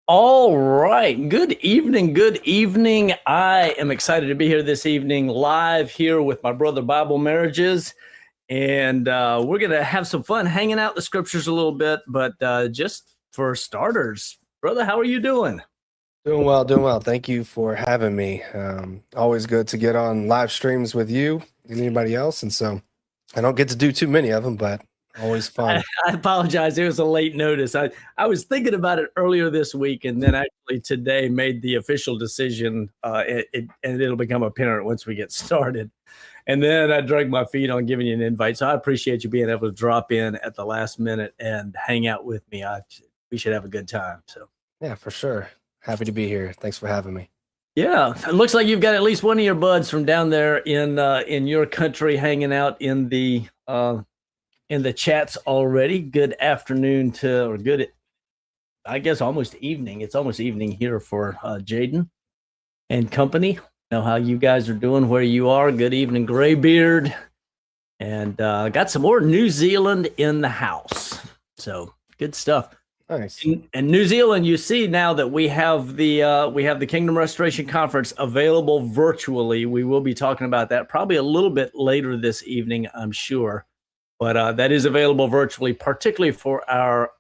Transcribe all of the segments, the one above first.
All right. Good evening. Good evening. I am excited to be here this evening, live here with my brother Bible Marriages. And we're going to have some fun hanging out the scriptures a little bit. But just for starters, brother, how are you doing? Doing well, doing well. Thank you for having me. Always good to get on live streams with you and anybody else. And so I don't get to do too many of them, but always I, fun. I apologize. It was a late notice. I was thinking about it earlier this week and then actually today made the official decision. And it'll become apparent once we get started. And then I dragged my feet on giving you an invite. So I appreciate you being able to drop in at the last minute and hang out with me. We should have a good time. So Yeah, for sure. Happy to be here. Thanks for having me. yeah, it looks like you've got at least one of your buds from down there in your country hanging out in the chats already. Good afternoon to or good, I guess almost evening. It's almost evening here for Jaden and company. Know how you guys are doing, where you are. Good evening, Graybeard. And got some more New Zealand in the house. So good stuff. Nice. And New Zealand, you see now that we have the Kingdom Restoration Conference available virtually. We will be talking about that probably a little bit later this evening, I'm sure. But that is available virtually, particularly for our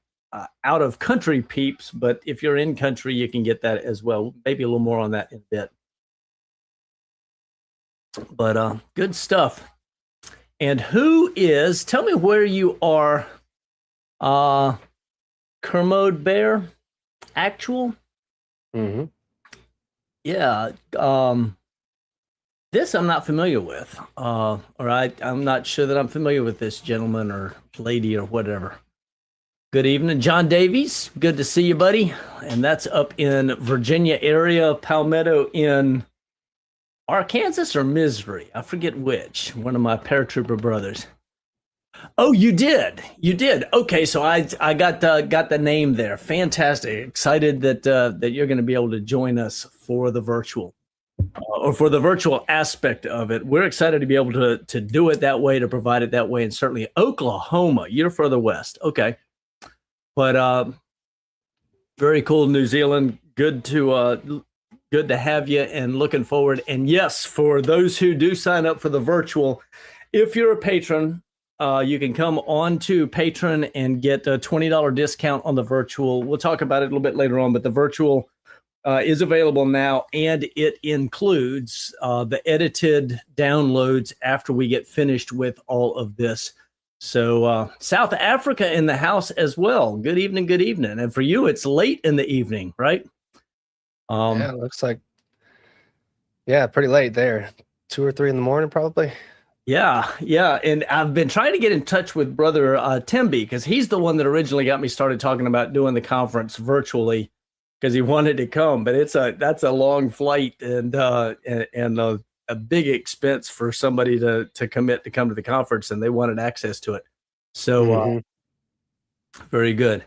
out of country peeps. But if you're in country, you can get that as well. Maybe a little more on that in a bit. But good stuff. And tell me where you are, Kermode Bear, actual? Mm-hmm. Yeah. This I'm not familiar with. I'm not sure that I'm familiar with this gentleman or lady or whatever. Good evening, John Davies. Good to see you, buddy. And that's up in Virginia area, Palmetto in Arkansas or Missouri. I forget which. One of my paratrooper brothers. Oh, you did. You did. Okay, so I got the name there. Fantastic. Excited that you're going to be able to join us for the virtual. Or for the virtual aspect of it. We're excited to be able to do it that way, to provide it that way, and certainly Oklahoma. You're further west, okay? But very cool, New Zealand. Good to have you, and looking forward. And yes, for those who do sign up for the virtual, if you're a patron, you can come on to Patreon and get a $20 discount on the virtual. We'll talk about it a little bit later on, but the virtual is available now, and it includes the edited downloads after we get finished with all of this. So South Africa in the house as well. Good evening, good evening. And for you, it's late in the evening, right? Yeah, it looks like, pretty late there. 2 or 3 in the morning, probably. Yeah. And I've been trying to get in touch with brother Timby, because he's the one that originally got me started talking about doing the conference virtually, because he wanted to come, but that's a long flight and a big expense for somebody to commit to come to the conference, and they wanted access to it. So very good.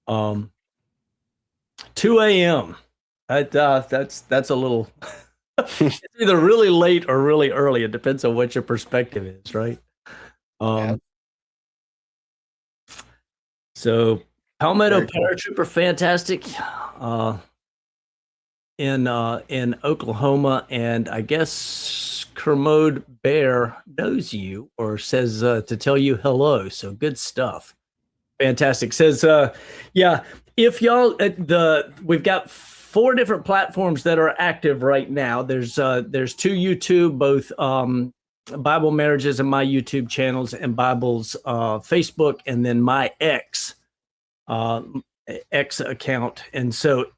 2 a.m. That's a little. It's either really late or really early. It depends on what your perspective is, right? So Palmetto Paratrooper, fantastic. In Oklahoma, and I guess Kermode Bear knows you or says to tell you hello. So good stuff. Fantastic. Says, yeah, if y'all we've got 4 different platforms that are active right now. There's 2 YouTube, both Bible Marriages and my YouTube channels, and Bible's Facebook, and then my X account. And so,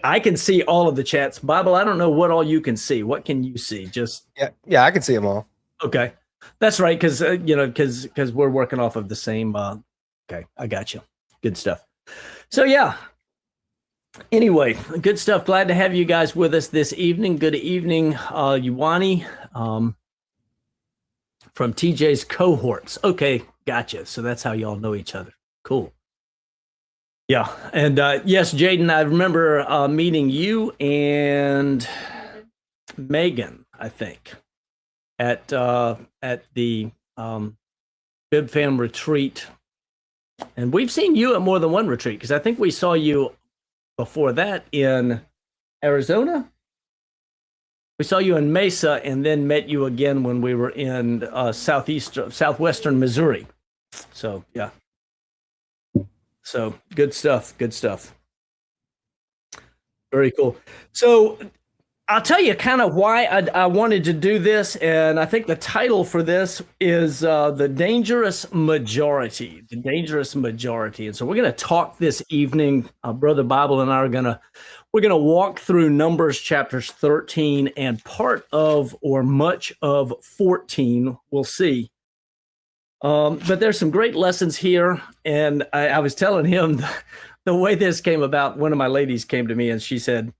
I can see all of the chats. Bible, I don't know what all you can see. What can you see? Just yeah, I can see them all. Okay, that's right, because because we're working off of the same. Okay, I got you. Good stuff. So yeah. Anyway, good stuff. Glad to have you guys with us this evening. Good evening, Yuani, from TJ's cohorts. Okay, gotcha. So that's how y'all know each other. Cool. Yeah, and yes, Jaden, I remember meeting you and Megan, I think, at the Bib Fam retreat, and we've seen you at more than one retreat, because I think we saw you before that in Arizona. We saw you in Mesa, and then met you again when we were in southwestern Missouri. So yeah, so good stuff. Good stuff. Very cool. So I'll tell you kind of why I wanted to do this, and I think the title for this is The Dangerous Majority. The Dangerous Majority. And so we're going to talk this evening. Brother Bible and I are we're going to walk through Numbers chapters 13 and part of or much of 14. We'll see. But there's some great lessons here, and I was telling him the way this came about. One of my ladies came to me and she said,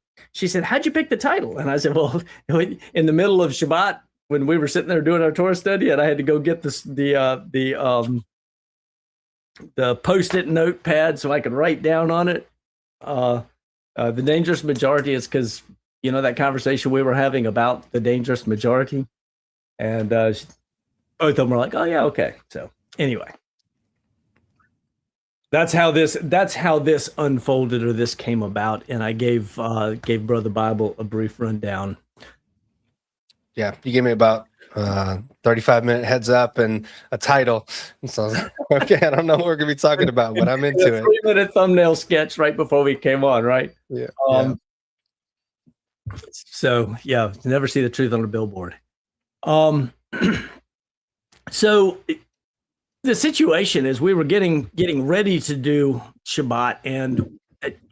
how'd you pick the title? And I said, well, in the middle of Shabbat, when we were sitting there doing our Torah study, and I had to go get the Post-it notepad so I could write down on it. The dangerous majority is because, that conversation we were having about the dangerous majority. And both of them were like, oh, yeah, okay. So anyway. That's how this unfolded, or this came about, and I gave Brother Bible a brief rundown. Yeah, you gave me about 35-minute heads up and a title, and so I was like, okay, I don't know what we're gonna be talking about, but I'm into it. 3-minute thumbnail sketch right before we came on, right? Yeah. So yeah, never see the truth on a billboard. So. The situation is we were getting ready to do Shabbat, and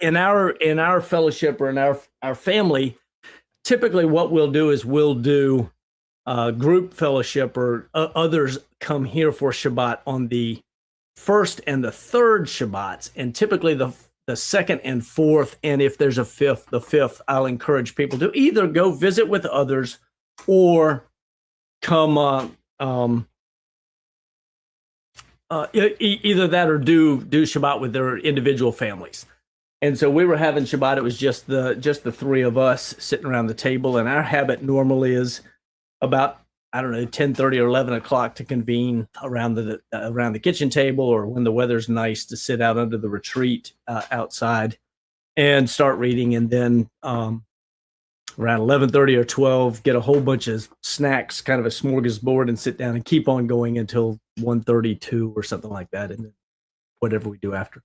in our fellowship or in our family, typically what we'll do is we'll do group fellowship, or others come here for Shabbat on the first and the third Shabbats, and typically the second and fourth, and if there's a fifth, the fifth. I'll encourage people to either go visit with others or come either that or do Shabbat with their individual families. And so we were having Shabbat. It was just the three of us sitting around the table. And our habit normally is about, 10:30 or 11 o'clock to convene around the kitchen table, or when the weather's nice, to sit out under the retreat outside and start reading. And then around 11:30 or 12, get a whole bunch of snacks, kind of a smorgasbord, and sit down and keep on going until 1:32 or something like that, and then whatever we do after.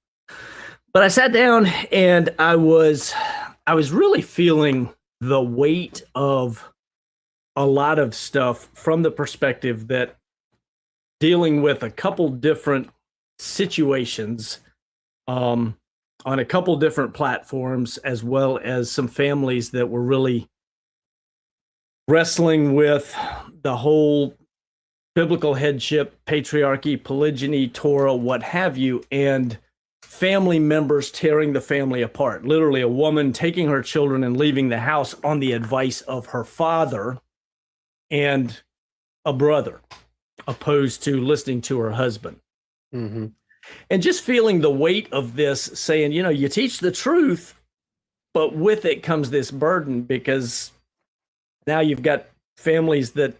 But I sat down and I was really feeling the weight of a lot of stuff from the perspective that dealing with a couple different situations on a couple different platforms, as well as some families that were really wrestling with the whole biblical headship, patriarchy, polygyny, Torah, what have you, and family members tearing the family apart. Literally a woman taking her children and leaving the house on the advice of her father, and a brother opposed to listening to her husband. Mm-hmm. And just feeling the weight of this, saying, you teach the truth, but with it comes this burden, because now you've got families that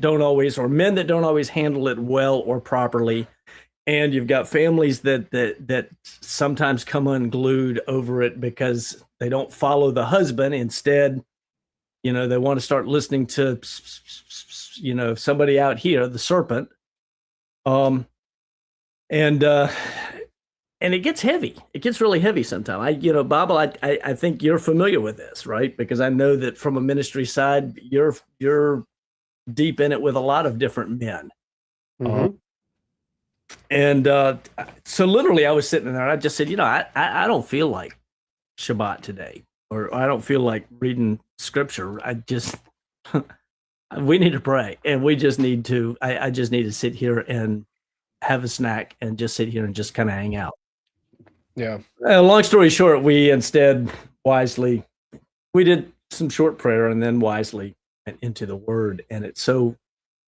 don't always, or men that don't always handle it well or properly. And you've got families that sometimes come unglued over it because they don't follow the husband. Instead, they want to start listening to, somebody out here, the serpent. And it gets heavy. It gets really heavy sometimes. Bible, I think you're familiar with this, right? Because I know that from a ministry side, you're deep in it with a lot of different men. Mm-hmm. And so literally I was sitting there and I just said, I don't feel like Shabbat today, or I don't feel like reading scripture. We need to pray, and we just need to, I just need to sit here and have a snack and just sit here and just kind of hang out. Yeah. Long story short, we instead wisely, we did some short prayer and then wisely went into the word, and it so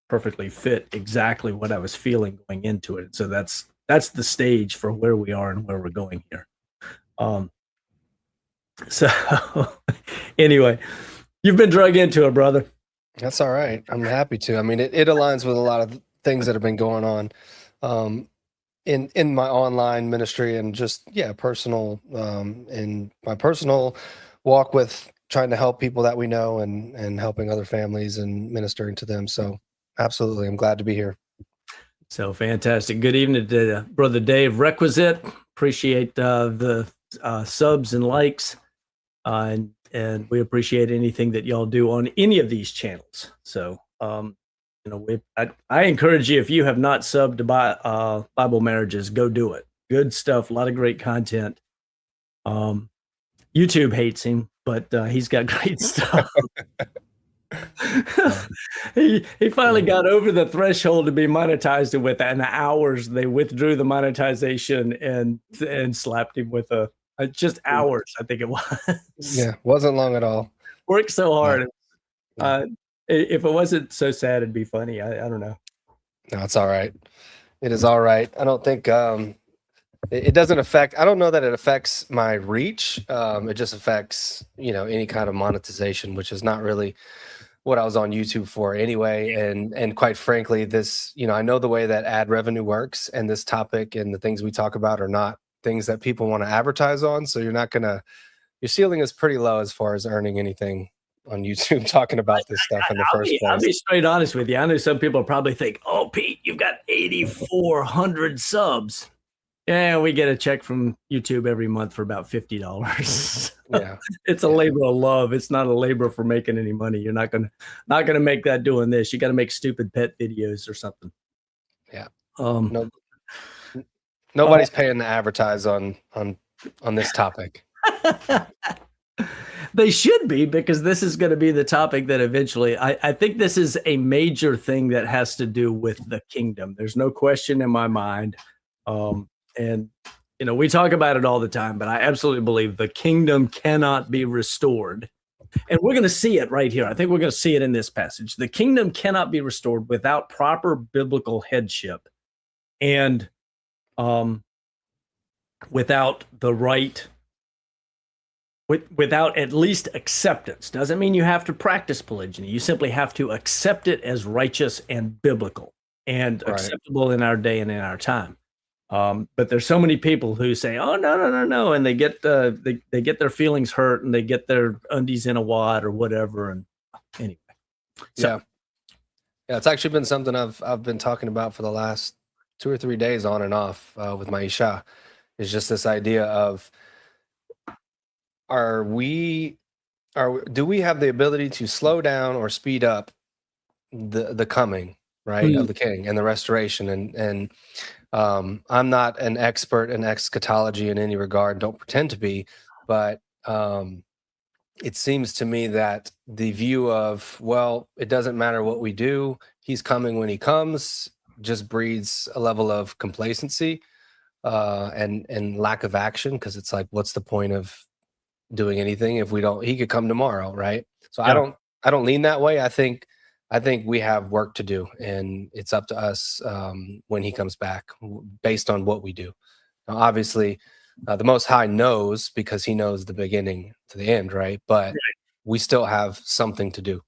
perfectly fit exactly what I was feeling going into it. So that's the stage for where we are and where we're going here. So anyway, you've been drug into it, brother. That's all right. I'm happy to. I mean, it aligns with a lot of things that have been going on. in my online ministry and just personal in my personal walk with trying to help people that we know and helping other families and ministering to them. So absolutely, I'm glad to be here. So fantastic. Good evening to Brother Dave Requisite. Appreciate the subs and likes, and we appreciate anything that y'all do on any of these channels. So I encourage you, if you have not subbed to Bible Marriages, go do it. Good stuff. A lot of great content. YouTube hates him, but he's got great stuff. he finally got over the threshold to be monetized with, and hours they withdrew the monetization and slapped him with just hours. I think it was. Yeah, wasn't long at all. Worked so hard. Yeah. If it wasn't so sad, it'd be funny. I don't know. No, it's all right. It is all right. I don't think it doesn't affect. I don't know that it affects my reach. It just affects any kind of monetization, which is not really what I was on YouTube for anyway. And quite frankly, this I know the way that ad revenue works, and this topic and the things we talk about are not things that people want to advertise on. So your ceiling is pretty low as far as earning anything on YouTube talking about this stuff in the first place. I'll be straight honest with you. I know some people probably think, "Oh, Pete, you've got 8,400 subs." Yeah, we get a check from YouTube every month for about $50. Yeah, it's a labor of love. It's not a labor for making any money. You're not gonna make that doing this. You got to make stupid pet videos or something. Yeah. Nobody's paying to advertise on this topic. They should be, because this is going to be the topic that eventually, I think this is a major thing that has to do with the kingdom. There's no question in my mind. And, we talk about it all the time, but I absolutely believe the kingdom cannot be restored. And we're going to see it right here. I think we're going to see it in this passage. The kingdom cannot be restored without proper biblical headship and without the right. Without at least acceptance. Doesn't mean you have to practice polygyny. You simply have to accept it as righteous and biblical and acceptable in our day and in our time. But there's so many people who say, "Oh, no," and they get they get their feelings hurt and they get their undies in a wad or whatever. And anyway, so yeah, it's actually been something I've been talking about for the last 2 or 3 days on and off with my Isha. It's just this idea of, do we have the ability to slow down or speed up the coming of the king and the restoration? And I'm not an expert in eschatology in any regard, don't pretend to be, but it seems to me that the view of, well, it doesn't matter what we do, he's coming when he comes, just breeds a level of complacency and lack of action, because it's like, what's the point of doing anything if he could come tomorrow, right? So yeah. I don't lean that way. I think we have work to do, and it's up to us when he comes back based on what we do. Now, obviously, the Most High knows, because he knows the beginning to the end, right? But we still have something to do.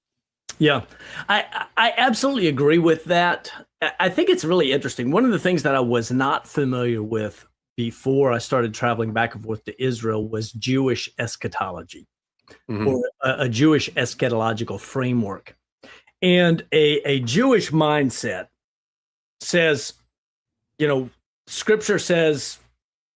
Yeah, I absolutely agree with that. I think it's really interesting. One of the things that I was not familiar with before I started traveling back and forth to Israel was Jewish eschatology, or a Jewish eschatological framework. And a Jewish mindset says, Scripture says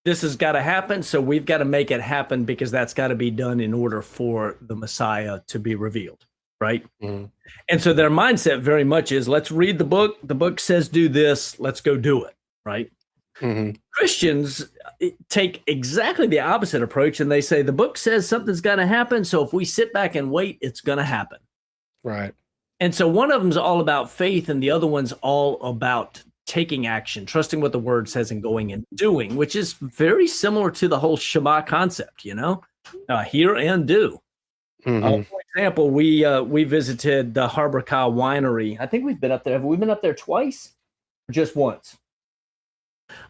this has got to happen, so we've got to make it happen, because that's got to be done in order for the Messiah to be revealed, right? Mm-hmm. And so their mindset very much is, let's read the book. The book says do this. Let's go do it, right? Mm-hmm. Christians take exactly the opposite approach, and they say the book says something's going to happen, so if we sit back and wait, it's going to happen. Right. And so one of them's all about faith, and the other one's all about taking action, trusting what the word says and going and doing, which is very similar to the whole Shema concept, hear and do. Mm-hmm. For example, we visited the Harbor Cow Winery. I think we've been up there. Have we been up there twice or just once?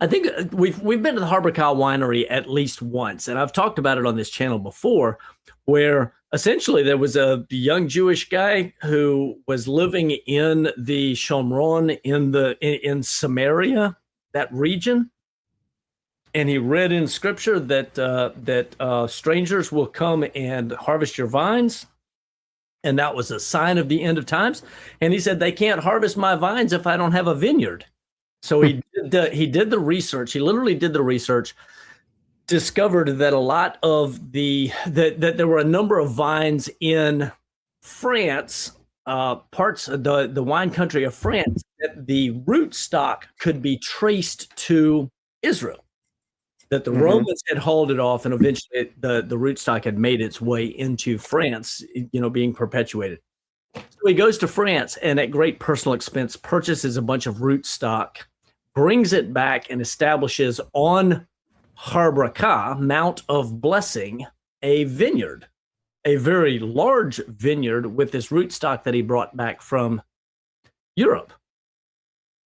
I think we've been to the Harbor Cow Winery at least once, and I've talked about it on this channel before, where essentially there was a young Jewish guy who was living in the Shomron in Samaria, that region, and he read in scripture that strangers will come and harvest your vines, and that was a sign of the end of times. And he said, they can't harvest my vines if I don't have a vineyard. So he did the research. He literally did the research, discovered that a lot of that there were a number of vines in France, parts of the wine country of France, that the rootstock could be traced to Israel. That the Romans had hauled it off, and eventually the rootstock had made its way into France, being perpetuated. So he goes to France and at great personal expense purchases a bunch of rootstock, brings it back, and establishes on Har Brakah, Mount of Blessing, a vineyard, a very large vineyard with this rootstock that he brought back from Europe.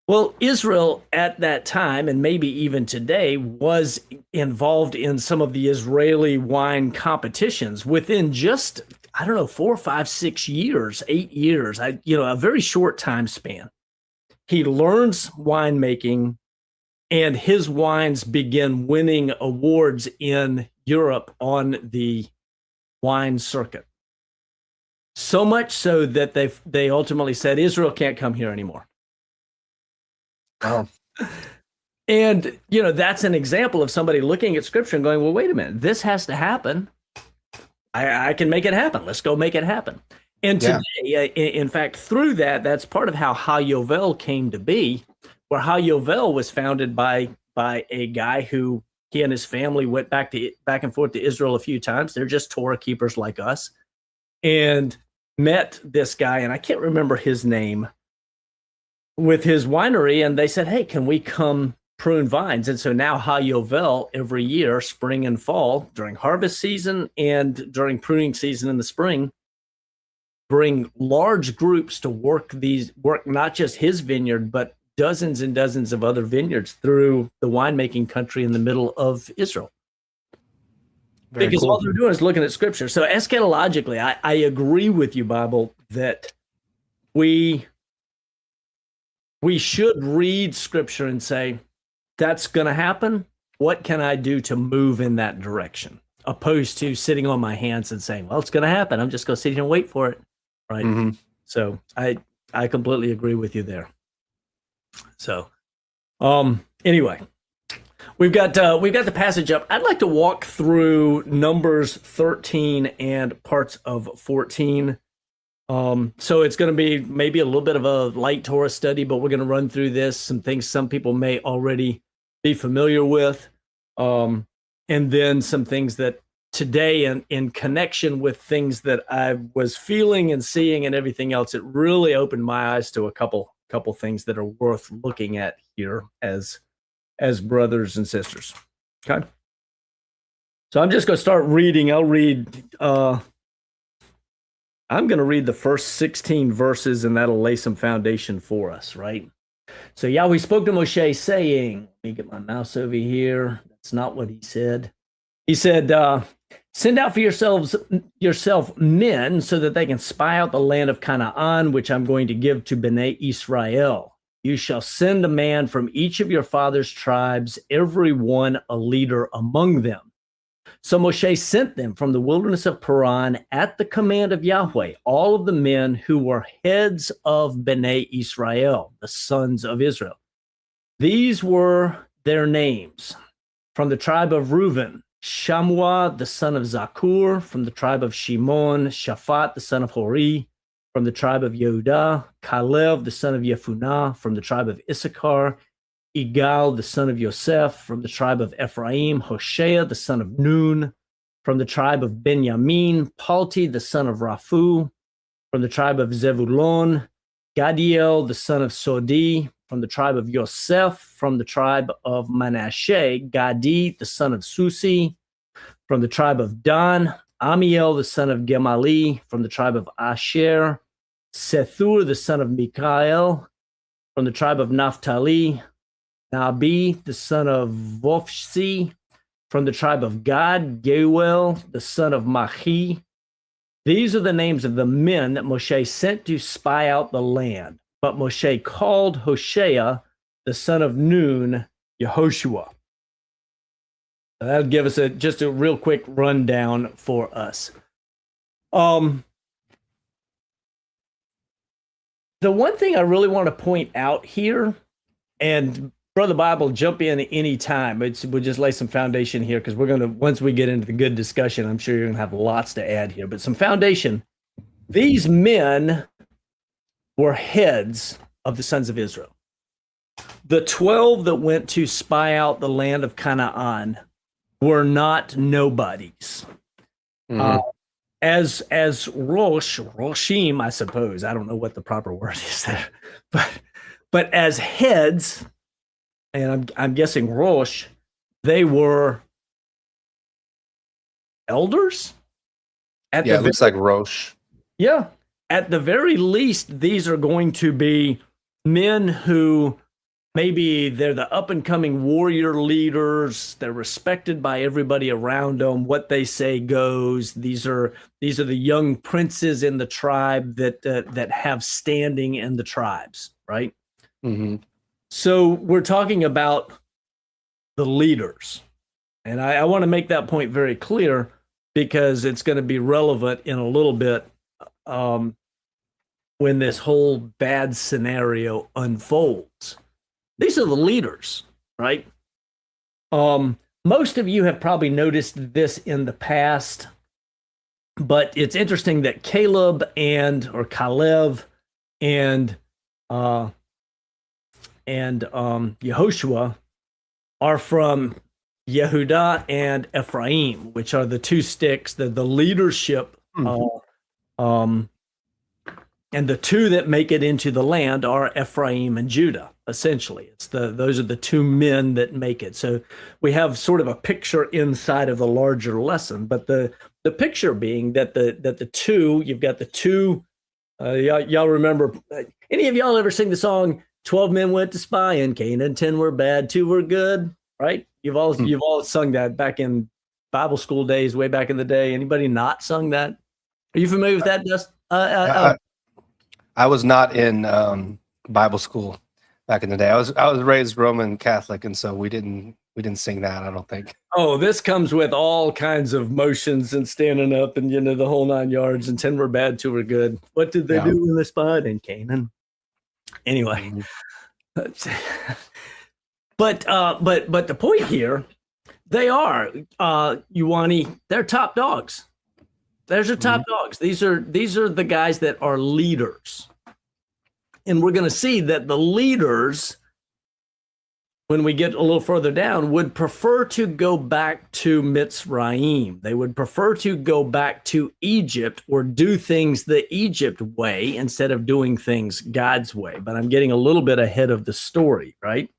Well, Israel at that time, and maybe even today, was involved in some of the Israeli wine competitions within just, 4, 5, 6 years, 8 years, a very short time span. He learns winemaking, and his wines begin winning awards in Europe on the wine circuit. So much so that they ultimately said, Israel can't come here anymore. Oh. And, that's an example of somebody looking at scripture and going, well, wait a minute, this has to happen. I can make it happen. Let's go make it happen. And today, in fact, through that's part of how HaYovel came to be, where HaYovel was founded by a guy who he and his family went back and forth to Israel a few times. They're just Torah keepers like us, and met this guy, and I can't remember his name, with his winery, and they said, hey, can we come prune vines? And so now HaYovel, every year, spring and fall, during harvest season and during pruning season in the spring, bring large groups to work not just his vineyard, but dozens and dozens of other vineyards through the winemaking country in the middle of Israel. Very because cool. All they're doing is looking at scripture. So eschatologically, I agree with you, Bible, that we should read scripture and say, that's going to happen. What can I do to move in that direction? Opposed to sitting on my hands and saying, well, it's going to happen. I'm just going to sit here and wait for it. Right. Mm-hmm. So I completely agree with you there. So, anyway, we've got the passage up. I'd like to walk through Numbers 13 and parts of 14. So it's going to be maybe a little bit of a light Torah study, but we're going to run through this, some things some people may already be familiar with, and then some things that today in connection with things that I was feeling and seeing and everything else, it really opened my eyes to a couple things that are worth looking at here as brothers and sisters. Okay. So I'm just going to start reading. I'm going to read the first 16 verses, and that'll lay some foundation for us, right? So Yahweh spoke to Moshe, saying, let me get my mouse over here. That's not what he said. He said, send out for yourself men so that they can spy out the land of Canaan, which I'm going to give to Bnei Israel. You shall send a man from each of your father's tribes, every one a leader among them. So Moshe sent them from the wilderness of Paran at the command of Yahweh, all of the men who were heads of Bnei Israel, the sons of Israel. These were their names. From the tribe of Reuben, Shammua, the son of Zakur. From the tribe of Shimon, Shaphat, the son of Hori. From the tribe of Yehudah, Caleb, the son of Yefunah. From the tribe of Issachar, Igal, the son of Yosef. From the tribe of Ephraim, Hoshea, the son of Nun. From the tribe of Benjamin, Palti, the son of Raphu. From the tribe of Zebulon, Gadiel, the son of Sodi. From the tribe of Yosef. From the tribe of Manasseh, Gadi, the son of Susi. From the tribe of Dan, Amiel, the son of Gemali. From the tribe of Asher, Sethur, the son of Mikael. From the tribe of Naphtali, Nabi, the son of Vophsi. From the tribe of Gad, Geuel, the son of Machi. These are the names of the men that Moshe sent to spy out the land. But Moshe called Hoshea, the son of Nun, Yehoshua. That'll give us just a real quick rundown for us. The one thing I really want to point out here, and Brother Bible, jump in any time. We'll just lay some foundation here because we're going to, once we get into the good discussion, I'm sure you're going to have lots to add here, but some foundation. These men were heads of the sons of Israel. The 12 that went to spy out the land of Canaan were not nobodies. Mhm. As Roshim, I suppose. I don't know what the proper word is there, but as heads, and I'm guessing Rosh, they were elders. It looks like Roche. Yeah, at the very least, these are going to be men who maybe they're the up and coming warrior leaders. They're respected by everybody around them. What they say goes. These are the young princes in the tribe that have standing in the tribes, right? Mm-hmm. So we're talking about the leaders, and I want to make that point very clear because it's going to be relevant in a little bit when this whole bad scenario unfolds. These are the leaders, right? Most of you have probably noticed this in the past, but it's interesting that Caleb and Yehoshua are from Yehudah and Ephraim, which are the two sticks, the leadership. And the two that make it into the land are Ephraim and Judah. Essentially, those are the two men that make it. So we have sort of a picture inside of the larger lesson, but the picture being that the two, you've got the two. Y'all remember? Any of y'all ever sing the song 12 men went to spy in Canaan, 10 were bad, 2 were good, right? You've all sung that back in Bible school days, way back in the day. Anybody not sung that? Are you familiar with that, Dust? I was not in Bible school back in the day. I was raised Roman Catholic, and so we didn't sing that, I don't think. Oh, this comes with all kinds of motions and standing up and the whole 9 yards, and 10 were bad, 2 were good. What did they do in the spot in Canaan? Anyway. But the point here, they are Yuani, they're top dogs. There's your top dogs. These are the guys that are leaders. And we're going to see that the leaders, when we get a little further down, would prefer to go back to Mitzrayim. They would prefer to go back to Egypt or do things the Egypt way instead of doing things God's way. But I'm getting a little bit ahead of the story, right?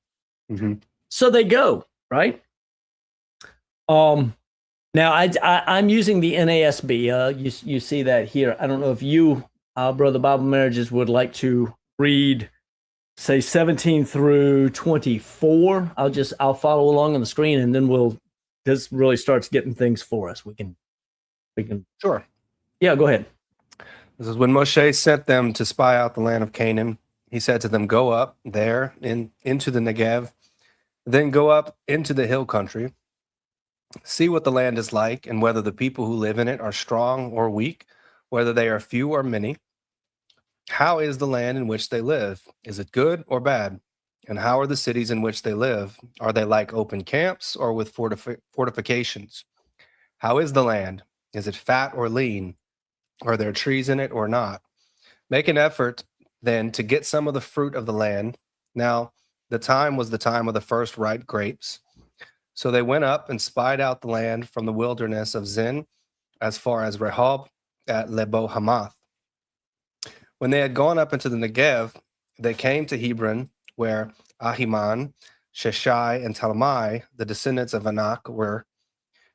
Mm-hmm. So they go, right? Now, I'm using the NASB. You see that here. I don't know if you, Brother Bible Marriages, would like to read, say, 17 through 24. I'll follow along on the screen, and then this really starts getting things for us. We can. Sure. Yeah, go ahead. This is when Moshe sent them to spy out the land of Canaan. He said to them, "Go up there into the Negev, then go up into the hill country. See what the land is like, and whether the people who live in it are strong or weak, whether they are few or many. How is the land in which they live? Is it good or bad? And how are the cities in which they live? Are they like open camps or with fortifications? How is the land? Is it fat or lean? Are there trees in it or not? Make an effort then to get some of the fruit of the land." Now, the time was the time of the first ripe grapes. So they went up and spied out the land from the wilderness of Zin as far as Rehob at Lebo Hamath. When they had gone up into the Negev, they came to Hebron, where Ahiman, Sheshai, and Talmai, the descendants of Anak, were.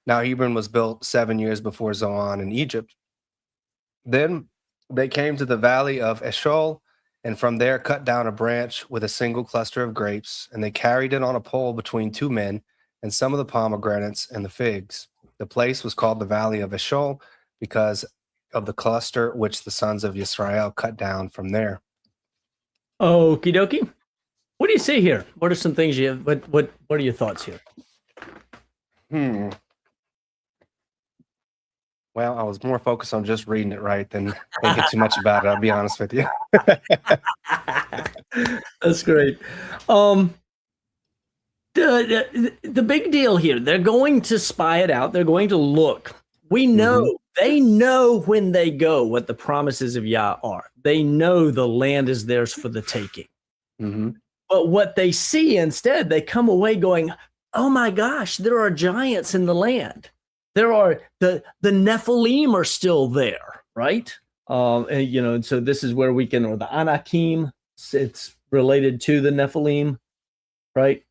Now Hebron was built 7 years before Zoan in Egypt. Then they came to the valley of Eshol, and from there cut down a branch with a single cluster of grapes, and they carried it on a pole between 2 men, and some of the pomegranates and the figs. The place was called the Valley of Eshol because of the cluster which the sons of Yisrael cut down from there. Okie dokie. What do you see here? What are some things what are your thoughts here? Hmm. Well, I was more focused on just reading it right than thinking too much about it. I'll be honest with you. That's great. Um, the big deal here, they're going to spy it out. They're going to look. We know Hmm. they know when they go what the promises of Yah are. They know the land is theirs for the taking. Hmm. But what they see instead, they come away going, "Oh my gosh, there are giants in the land. There are the Nephilim are still there, right? And, and so this is where we can, or the Anakim, it's related to the Nephilim, right?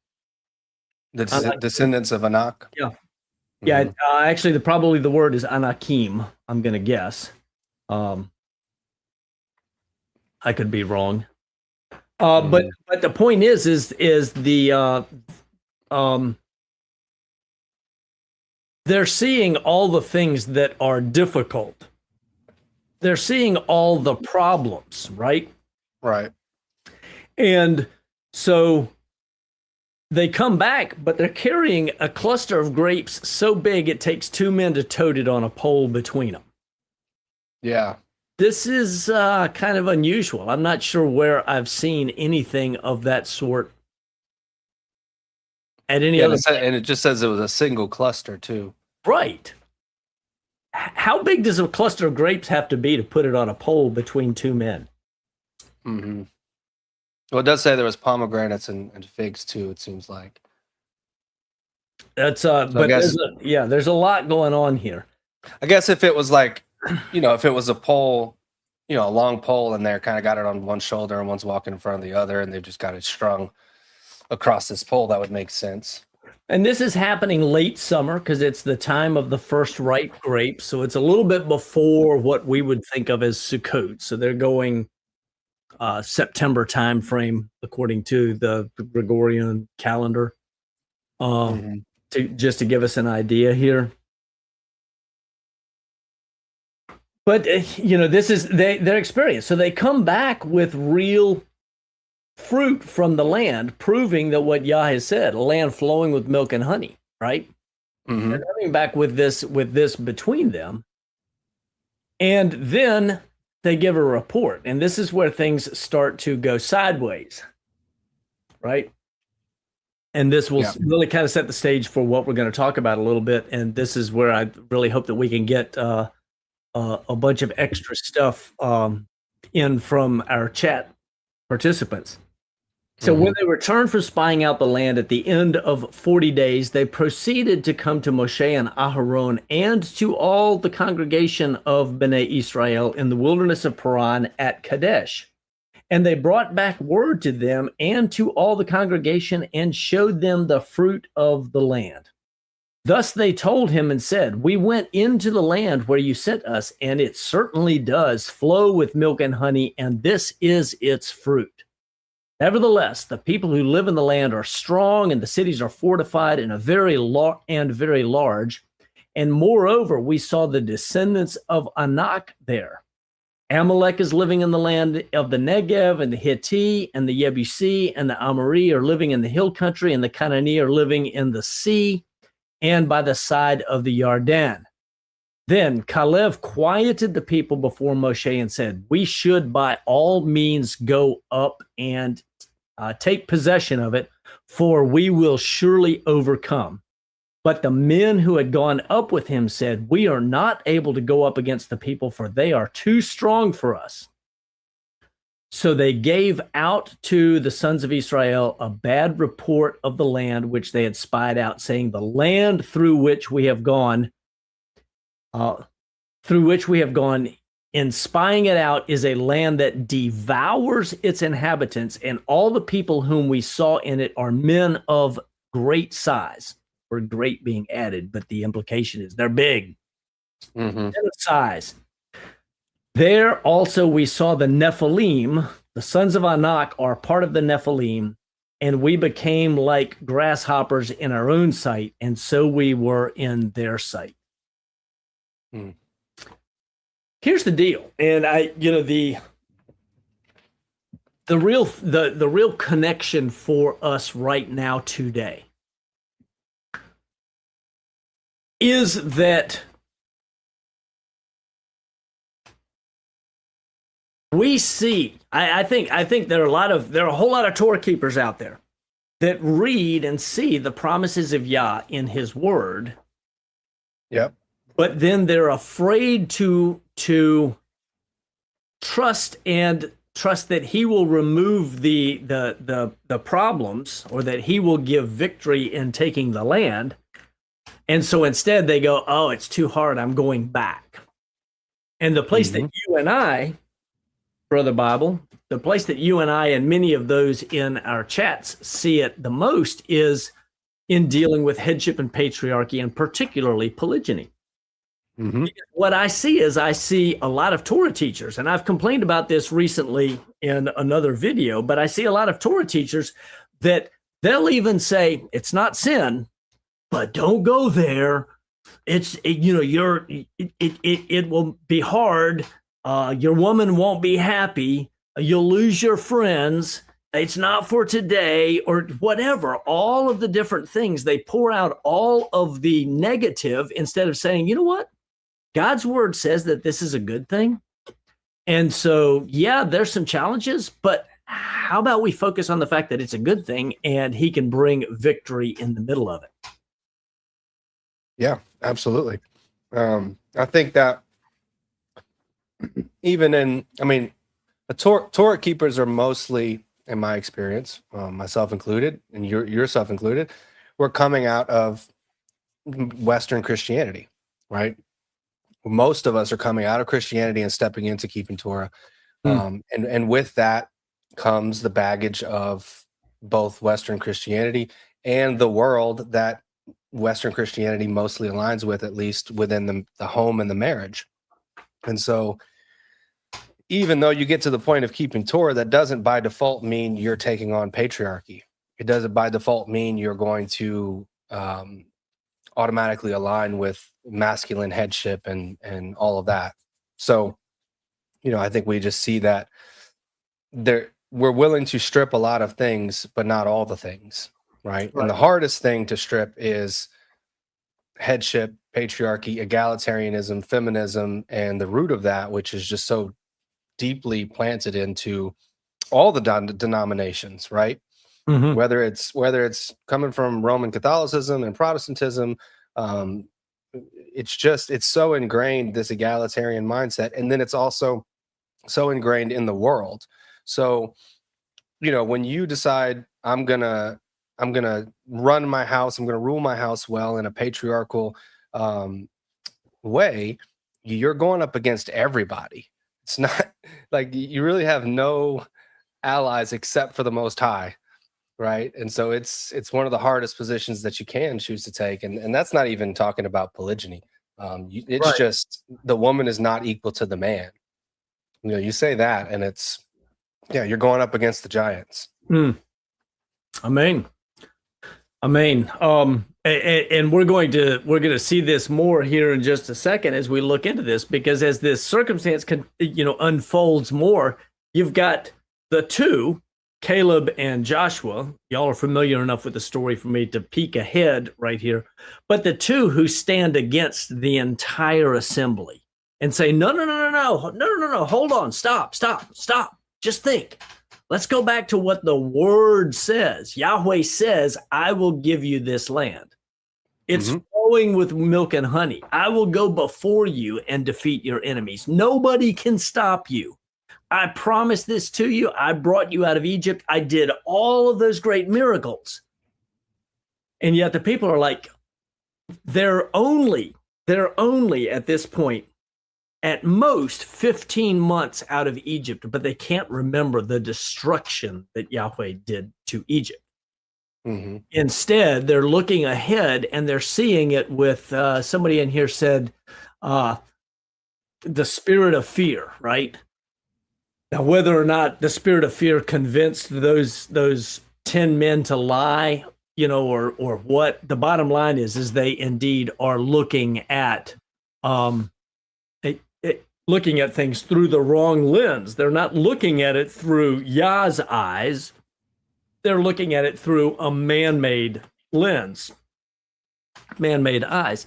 The Anak- descendants of Anak. yeah, yeah. Hmm. Actually, probably the word is Anakim. I'm gonna guess. Um, I could be wrong. But the point is the um they're seeing all the things that are difficult. They're seeing all the problems, right? Right. And so they come back, but they're carrying a cluster of grapes so big it takes two men to tote it on a pole between them. Yeah. This is kind of unusual. I'm not sure where I've seen anything of that sort at any Yeah. other. And it just says it was a single cluster too. Right. How big does a cluster of grapes have to be to put it on a pole between two men? Hmm. Well, it does say there was pomegranates and figs too. It seems like. That's So but there's a lot going on here. I guess if it was like, if it was a pole, a long pole, and they're kind of got it on one shoulder and one's walking in front of the other, and they've just got it strung across this pole, that would make sense. And this is happening late summer because it's the time of the first ripe grapes. So it's a little bit before what we would think of as Sukkot. So they're going September time frame according to the Gregorian calendar. Mhm. Just to give us an idea here. But this is their experience. So they come back with real fruit from the land, proving that what Yah has said, a land flowing with milk and honey, right? Mhm. They're coming back with this between them. And then they give a report. And this is where things start to go sideways, right? And this will really kind of set the stage for what we're going to talk about a little bit. And this is where I really hope that we can get a bunch of extra stuff in from our chat participants. So when they returned from spying out the land at the end of 40 days, they proceeded to come to Moshe and Aharon and to all the congregation of Bnei Israel in the wilderness of Paran at Kadesh. And they brought back word to them and to all the congregation and showed them the fruit of the land. Thus they told him and said, "We went into the land where you sent us, and it certainly does flow with milk and honey, and this is its fruit. Nevertheless, the people who live in the land are strong, and the cities are fortified and very large. And moreover, we saw the descendants of Anak there. Amalek is living in the land of the Negev, and the Hittite and the Yebusi and the Amori are living in the hill country, and the Canaanite are living in the sea and by the side of the Yarden." Then Caleb quieted the people before Moshe and said, "We should by all means go up and take possession of it, for we will surely overcome." But the men who had gone up with him said, "We are not able to go up against the people, for they are too strong for us." So they gave out to the sons of Israel a bad report of the land which they had spied out, saying, "The land through which we have gone in spying it out is a land that devours its inhabitants, and all the people whom we saw in it are men of great size." Or great being added, but the implication is they're big, men of size. There also we saw the Nephilim. The sons of Anak are part of the Nephilim, and we became like grasshoppers in our own sight, and so we were in their sight. Here's the deal, and the real connection for us right now today. is that we see, I think there are a whole lot of Torah keepers out there that read and see the promises of Yah in his word. Yep. But then they're afraid to trust that he will remove the problems, or that he will give victory in taking the land. And so instead they go, oh, it's too hard, I'm going back. And the place that you and I, Brother Bible, the place that you and I and many of those in our chats see it the most is in dealing with headship and patriarchy, and particularly polygyny. What I see is a lot of Torah teachers, and I've complained about this recently in another video, but I see a lot of Torah teachers that they'll even say it's not sin, but don't go there. It will be hard. Your woman won't be happy. You'll lose your friends. It's not for today, or whatever. All of the different things, they pour out all of the negative instead of saying, you know what? God's word says that this is a good thing. And so, yeah, there's some challenges, but how about we focus on the fact that it's a good thing and he can bring victory in the middle of it? Yeah, absolutely. I think that even the Torah keepers are mostly, in my experience, myself included, and yourself included, we're coming out of Western Christianity, right? Most of us are coming out of Christianity and stepping into keeping Torah. And with that comes the baggage of both Western Christianity and the world that Western Christianity mostly aligns with, at least within the home and the marriage. And so even though you get to the point of keeping Torah, that doesn't by default mean you're taking on patriarchy. It doesn't by default mean you're going to automatically align with masculine headship and all of that. So, I think we just see that we're willing to strip a lot of things, but not all the things, right? And the hardest thing to strip is headship, patriarchy, egalitarianism, feminism, and the root of that, which is just so deeply planted into all the denominations, right? Whether it's coming from Roman Catholicism and Protestantism, it's so ingrained, this egalitarian mindset, and then it's also so ingrained in the world. So, when you decide I'm gonna run my house, I'm gonna rule my house well in a patriarchal way, you're going up against everybody. It's not like you really have no allies except for the Most High. Right. And so it's one of the hardest positions that you can choose to take. And that's not even talking about polygyny. It's just the woman is not equal to the man. You say that and you're going up against the giants. Amen. And we're going to see this more here in just a second as we look into this, because as this circumstance unfolds more, you've got the two, Caleb and Joshua. Y'all are familiar enough with the story for me to peek ahead right here. But the two who stand against the entire assembly and say, no, hold on, stop. Just think. Let's go back to what the word says. Yahweh says, I will give you this land. It's flowing with milk and honey. I will go before you and defeat your enemies. Nobody can stop you. I promised this to you. I brought you out of Egypt. I did all of those great miracles. And yet the people are like, they're only at this point, at most 15 months out of Egypt, but they can't remember the destruction that Yahweh did to Egypt. Instead, they're looking ahead and they're seeing it with, somebody in here said, the spirit of fear, right? Now, whether or not the spirit of fear convinced those 10 men to lie, or what, the bottom line is they indeed are looking at things through the wrong lens. They're not looking at it through Yah's eyes. They're looking at it through a man-made lens. man-made eyes.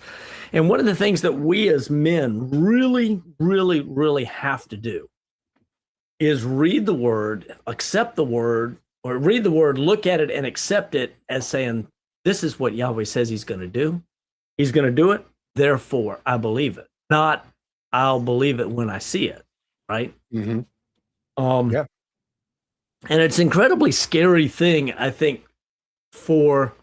And one of the things that we as men really, really, really have to do is read the word, accept the word, or read the word, look at it, and accept it as saying, this is what Yahweh says he's going to do. He's going to do it. Therefore, I believe it. Not, I'll believe it when I see it. Right? Yeah. And it's an incredibly scary thing, I think, for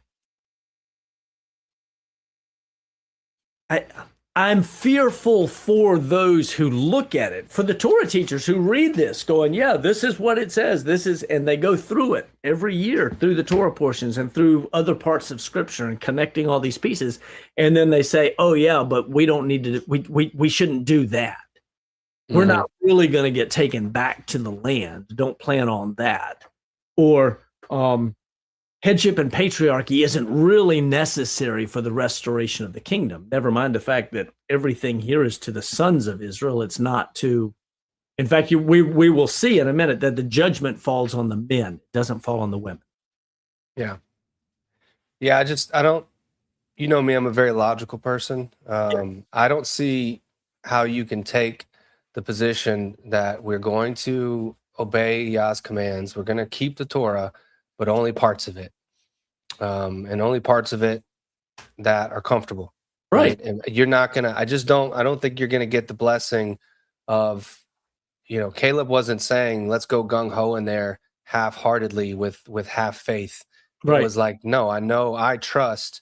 I'm fearful for those who look at it, for the Torah teachers who read this, going, yeah, this is what it says. This is, and they go through it every year through the Torah portions and through other parts of Scripture and connecting all these pieces. And then they say, oh, yeah, but we don't need to, we shouldn't do that. We're not really going to get taken back to the land. Don't plan on that. Or headship and patriarchy isn't really necessary for the restoration of the kingdom. Never mind the fact that everything here is to the sons of Israel. It's not to, in fact, we will see in a minute that the judgment falls on the men. It doesn't fall on the women. Yeah. Yeah, I don't, you know me, I'm a very logical person. I don't see how you can take the position that we're going to obey Yah's commands. We're going to keep the Torah, but only parts of it, and only parts of it that are comfortable. Right. And you're not going to, I don't think you're going to get the blessing of, Caleb wasn't saying, let's go gung ho in there half-heartedly with half faith. Right. It was like, no, I trust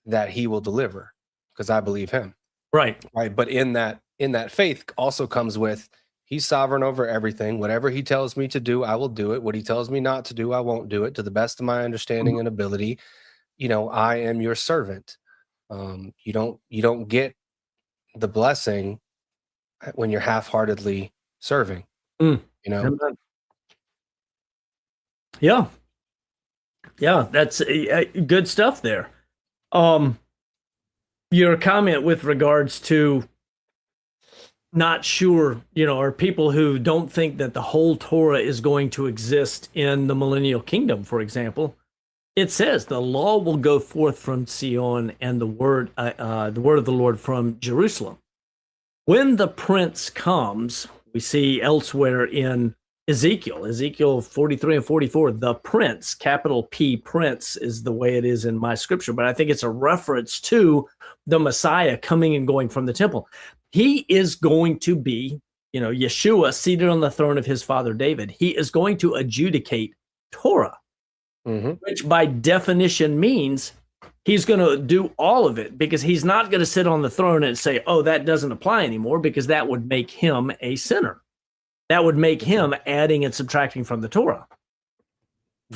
that he will deliver because I believe him. Right. Right. But in that faith also comes with, he's sovereign over everything. Whatever he tells me to do, I will do it. What he tells me not to do, I won't do it, to the best of my understanding and ability. I am your servant. You don't get the blessing when you're half-heartedly serving. Yeah, that's good stuff there. Your comment with regards to not sure, or people who don't think that the whole Torah is going to exist in the millennial kingdom, for example. It says the law will go forth from Sion and the word of the Lord from Jerusalem. When the prince comes, we see elsewhere in Ezekiel 43 and 44, the prince, capital P, prince is the way it is in my scripture, but I think it's a reference to the Messiah coming and going from the temple. He is going to be, Yeshua seated on the throne of his father David. He is going to adjudicate Torah, which by definition means he's going to do all of it, because he's not going to sit on the throne and say, oh, that doesn't apply anymore, because that would make him a sinner. That would make him adding and subtracting from the Torah.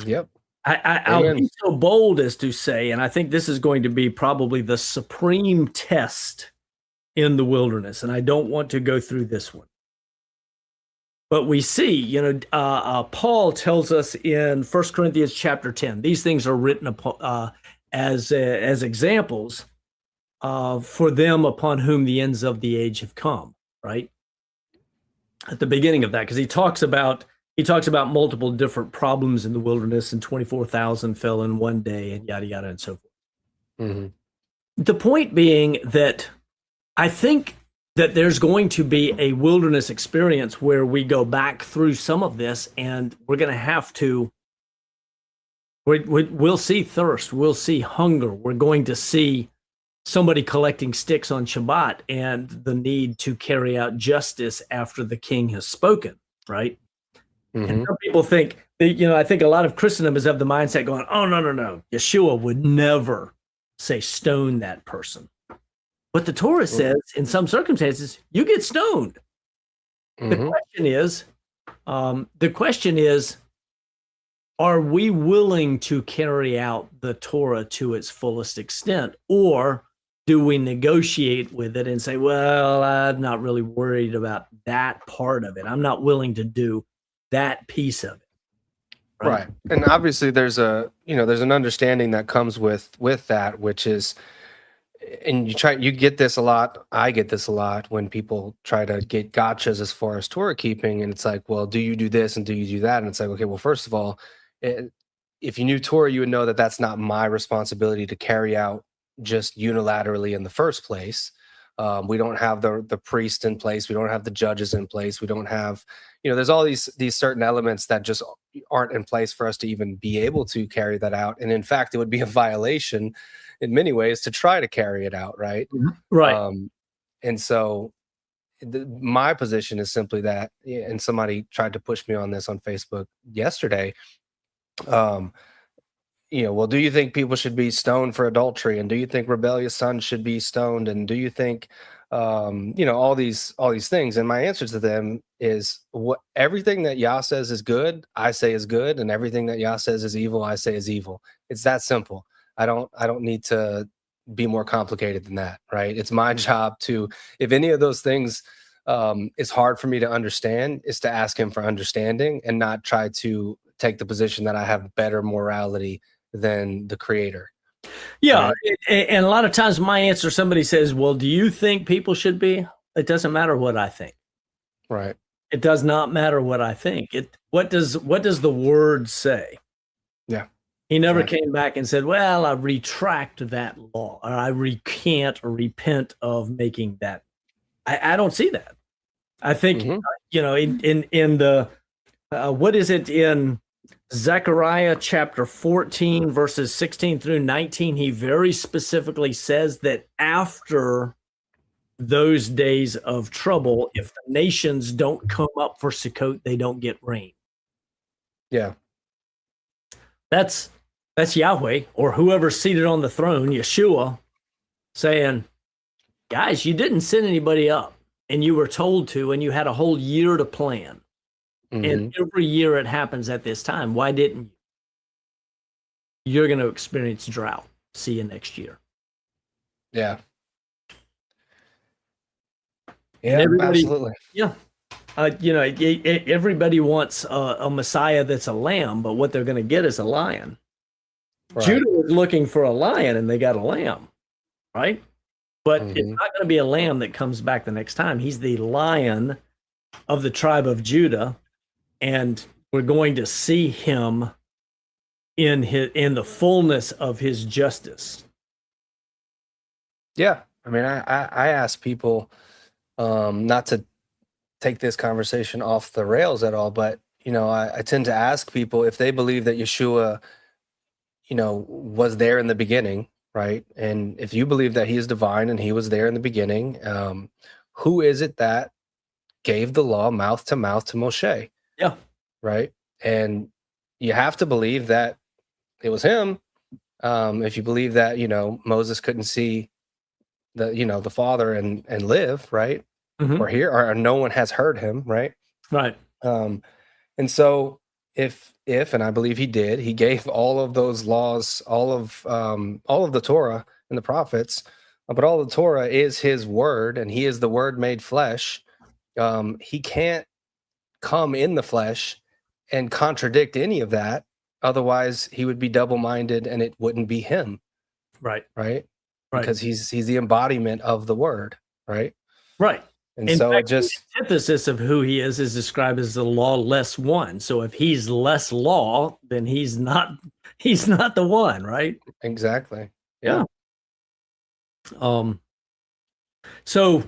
Yep. I'll be so bold as to say, and I think this is going to be probably the supreme test in the wilderness, and I don't want to go through this one. But we see, Paul tells us in 1 Corinthians chapter 10, these things are written as examples for them upon whom the ends of the age have come, right? At the beginning of that, because he talks about multiple different problems in the wilderness, and 24,000 fell in one day, and yada, yada, and so forth. The point being that I think that there's going to be a wilderness experience where we go back through some of this, and we're going to have to, we'll see thirst, we'll see hunger, we're going to see somebody collecting sticks on Shabbat and the need to carry out justice after the king has spoken, right? And some people think, I think a lot of Christendom is of the mindset going, oh, no. Yeshua would never say stone that person. But the Torah says, in some circumstances, you get stoned. The question is, are we willing to carry out the Torah to its fullest extent, or do we negotiate with it and say, well, I'm not really worried about that part of it. I'm not willing to do that piece of it. Right. And obviously there's an understanding that comes with that, which is, and you get this a lot. I get this a lot when people try to get gotchas as far as Torah keeping. And it's like, well, do you do this and do you do that? And it's like, okay, well, first of all, if you knew Torah, you would know that that's not my responsibility to carry out just unilaterally in the first place. We don't have the priest in place. We don't have the judges in place. We don't have, there's all these certain elements that just aren't in place for us to even be able to carry that out. And in fact, it would be a violation in many ways to try to carry it out, right? Right. And so my position is simply that, and somebody tried to push me on this on Facebook yesterday. Well, do you think people should be stoned for adultery? And do you think rebellious sons should be stoned? And do you think, all these things? And my answer to them is everything that Yah says is good, I say is good. And everything that Yah says is evil, I say is evil. It's that simple. I don't need to be more complicated than that, right? It's my job to, if any of those things is hard for me to understand, is to ask him for understanding and not try to take the position that I have better morality than the creator. Yeah. Right? And a lot of times my answer, somebody says, well, do you think people should be? It doesn't matter what I think. Right. It does not matter what I think. What does the word say? Yeah. He never came back and said, well, I retract that law, or I recant or repent of making that. I don't see that. I think, in the, what is it in Zechariah chapter 14, verses 16 through 19, he very specifically says that after those days of trouble, if the nations don't come up for Sukkot, they don't get rain. Yeah. That's Yahweh, or whoever's seated on the throne, Yeshua, saying, guys, you didn't send anybody up, and you were told to, and you had a whole year to plan. And every year it happens at this time. Why didn't you? You're going to experience drought. See you next year. Yeah. Yeah, absolutely. Yeah. Everybody wants a Messiah that's a lamb, but what they're going to get is a lion. Right. Judah was looking for a lion, and they got a lamb, right? But it's not going to be a lamb that comes back the next time. He's the Lion of the tribe of Judah. And we're going to see him in the fullness of his justice. Yeah, I mean, I ask people not to take this conversation off the rails at all, but I tend to ask people if they believe that Yeshua, was there in the beginning, right? And if you believe that he is divine and he was there in the beginning, who is it that gave the law mouth to Moshe? Yeah. Right. And you have to believe that it was him. If you believe that, Moses couldn't see the Father and live, right. Or hear, or no one has heard him. Right. Right. And so if, and I believe he did, he gave all of those laws, all of the Torah and the prophets, but all the Torah is his word, and he is the word made flesh. He can't come in the flesh and contradict any of that. Otherwise he would be double-minded and it wouldn't be him. Right. Because he's the embodiment of the word. Right. And in so fact, it just, the antithesis of who he is described as the lawless one. So if he's less law, then he's not the one, right? Exactly. Yeah. So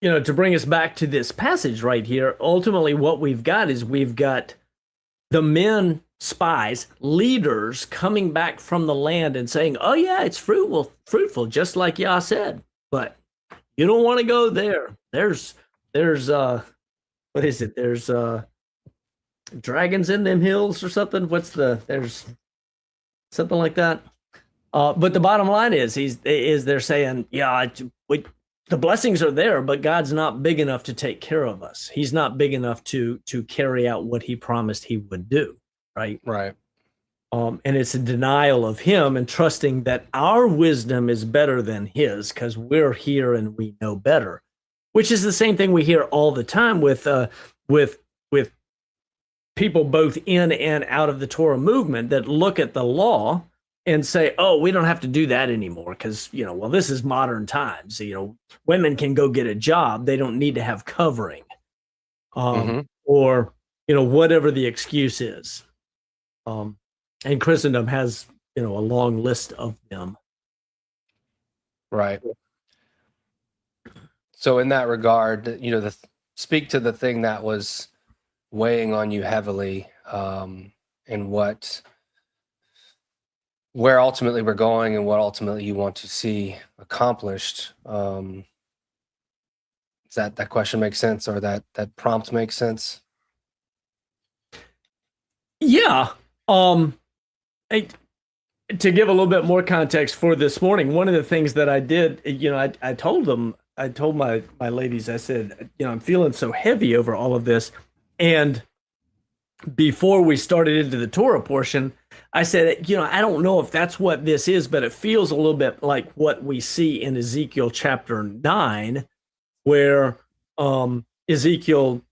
to bring us back to this passage right here, ultimately what we've got the men, spies, leaders coming back from the land and saying, oh yeah, it's fruitful, just like Yah said, but you don't want to go there. There's what is it? There's dragons in them hills or something. There's something like that. But the bottom line is they're saying, yeah, the blessings are there, but God's not big enough to take care of us. He's not big enough to carry out what he promised he would do. Right. And it's a denial of him and trusting that our wisdom is better than his because we're here and we know better, which is the same thing we hear all the time with people both in and out of the Torah movement that look at the law and say, oh, we don't have to do that anymore because, this is modern times. Women can go get a job. They don't need to have covering or, whatever the excuse is. And Christendom has, a long list of them. Right. So in that regard, speak to the thing that was weighing on you heavily, and where ultimately we're going and what ultimately you want to see accomplished. Does that question make sense, or that prompt makes sense? Yeah. I, to give a little bit more context for this morning, one of the things that I did, I told my ladies, I said, I'm feeling so heavy over all of this. And before we started into the Torah portion, I said, I don't know if that's what this is, but it feels a little bit like what we see in Ezekiel chapter 9, where Ezekiel,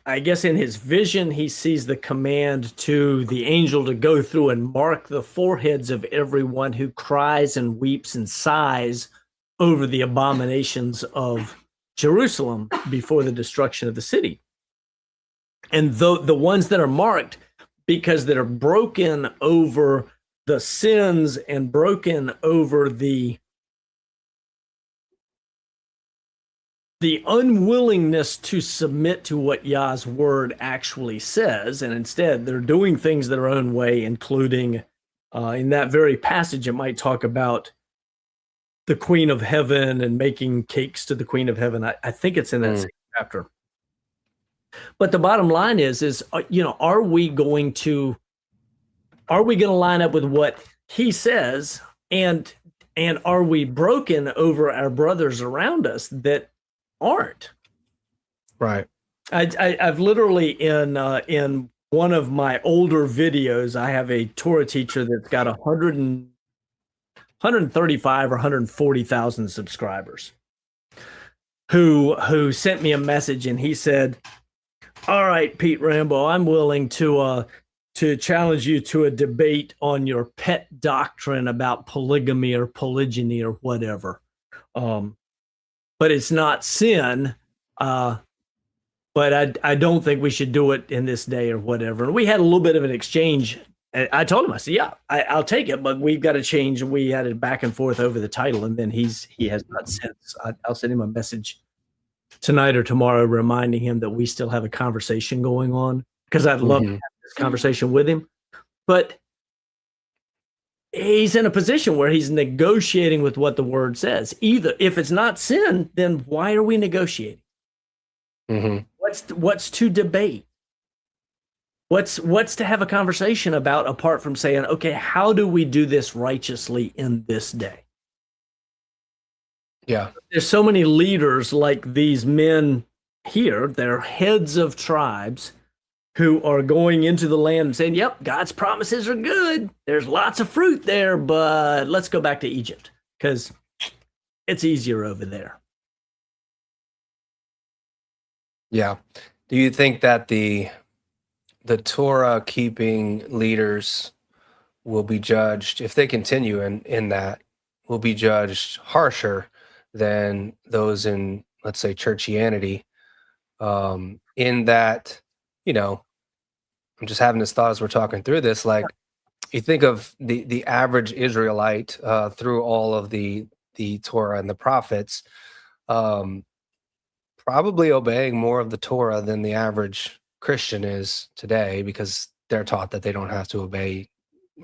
I guess in his vision, he sees the command to the angel to go through and mark the foreheads of everyone who cries and weeps and sighs over the abominations of Jerusalem before the destruction of the city. And the ones that are marked, because that are broken over the sins and broken over the unwillingness to submit to what Yah's word actually says, and instead they're doing things their own way, including in that very passage, it might talk about the Queen of Heaven and making cakes to the Queen of Heaven. I think it's in that same chapter. But the bottom line is are we going to line up with what he says, and are we broken over our brothers around us that aren't? Right. I've literally in one of my older videos, I have a Torah teacher that's got 135 or 140,000 subscribers who sent me a message, and he said, all right, Pete Rambo, I'm willing to challenge you to a debate on your pet doctrine about polygamy or polygyny or whatever. But it's not sin. But I don't think we should do it in this day or whatever. And we had a little bit of an exchange. I told him, I said, yeah, I'll take it, but we've got to change. And we had it back and forth over the title. And then he has not since. I'll send him a message tonight or tomorrow reminding him that we still have a conversation going on, because I'd love to have this conversation with him. But he's in a position where he's negotiating with what the word says. Either if it's not sin, then why are we negotiating? What's to debate? What's to have a conversation about, apart from saying, okay, how do we do this righteously in this day? Yeah. There's so many leaders like these men here. They're heads of tribes who are going into the land and saying, yep, God's promises are good. There's lots of fruit there, but let's go back to Egypt because it's easier over there. Yeah. Do you think that the Torah keeping leaders will be judged, if they continue in that, will be judged harsher than those in, let's say, churchianity, in that, I'm just having this thought as we're talking through this, like you think of the average Israelite through all of the Torah and the prophets, probably obeying more of the Torah than the average Christian is today, because they're taught that they don't have to obey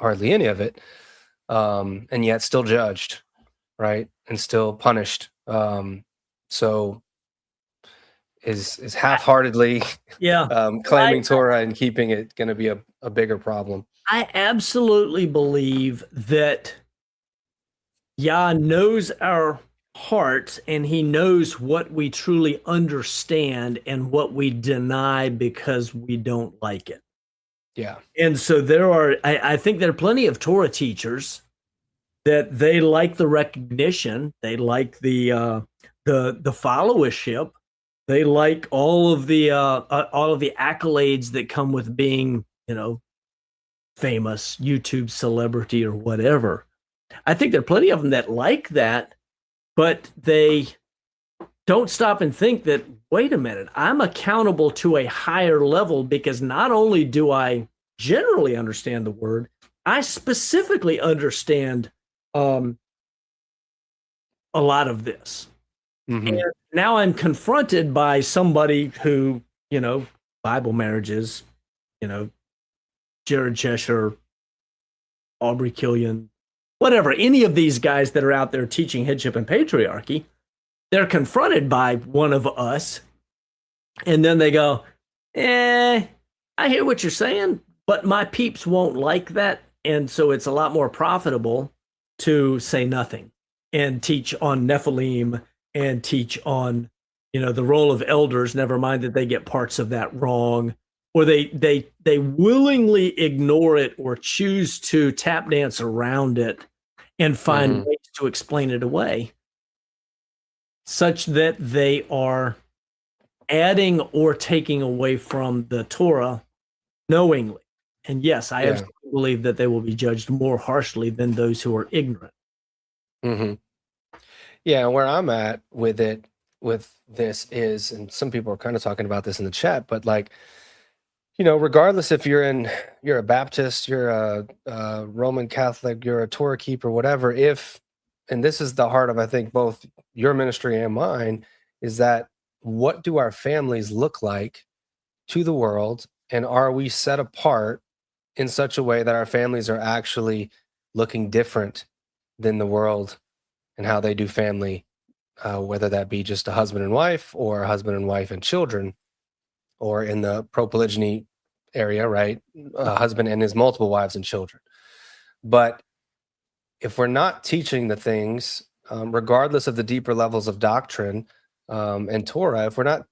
hardly any of it, and yet still judged, right, and still punished. So is half-heartedly claiming Torah and keeping it going to be a bigger problem? I absolutely believe that Yah knows our hearts, and he knows what we truly understand and what we deny because we don't like it. Yeah. And so I think there are plenty of Torah teachers that they like the recognition, they like the followership, they like all of the accolades that come with being, famous YouTube celebrity or whatever. I think there are plenty of them that like that, but they don't stop and think that, wait a minute, I'm accountable to a higher level, because not only do I generally understand the word, I specifically understand a lot of this. Mhm. And now I'm confronted by somebody who, Bible marriages, Jared Cheshire, Aubrey Killian, whatever, any of these guys that are out there teaching headship and patriarchy, they're confronted by one of us, and then they go, I hear what you're saying, but my peeps won't like that. And so it's a lot more profitable to say nothing and teach on Nephilim and teach on, the role of elders, never mind that they get parts of that wrong, or they willingly ignore it or choose to tap dance around it and find ways to explain it away, such that they are adding or taking away from the Torah knowingly. And yes, I absolutely believe that they will be judged more harshly than those who are ignorant. Mm-hmm. Yeah, where I'm at with this is, and some people are kind of talking about this in the chat, but like, regardless if you're a Baptist, you're a Roman Catholic, you're a Torah keeper, whatever, and this is the heart of, I think, both your ministry and mine, is that what do our families look like to the world? And are we set apart in such a way that our families are actually looking different than the world and how they do family, whether that be just a husband and wife or a husband and wife and children, or in the pro-polygyny area, right? A husband and his multiple wives and children. But if we're not teaching the things, regardless of the deeper levels of doctrine and Torah, if we're not,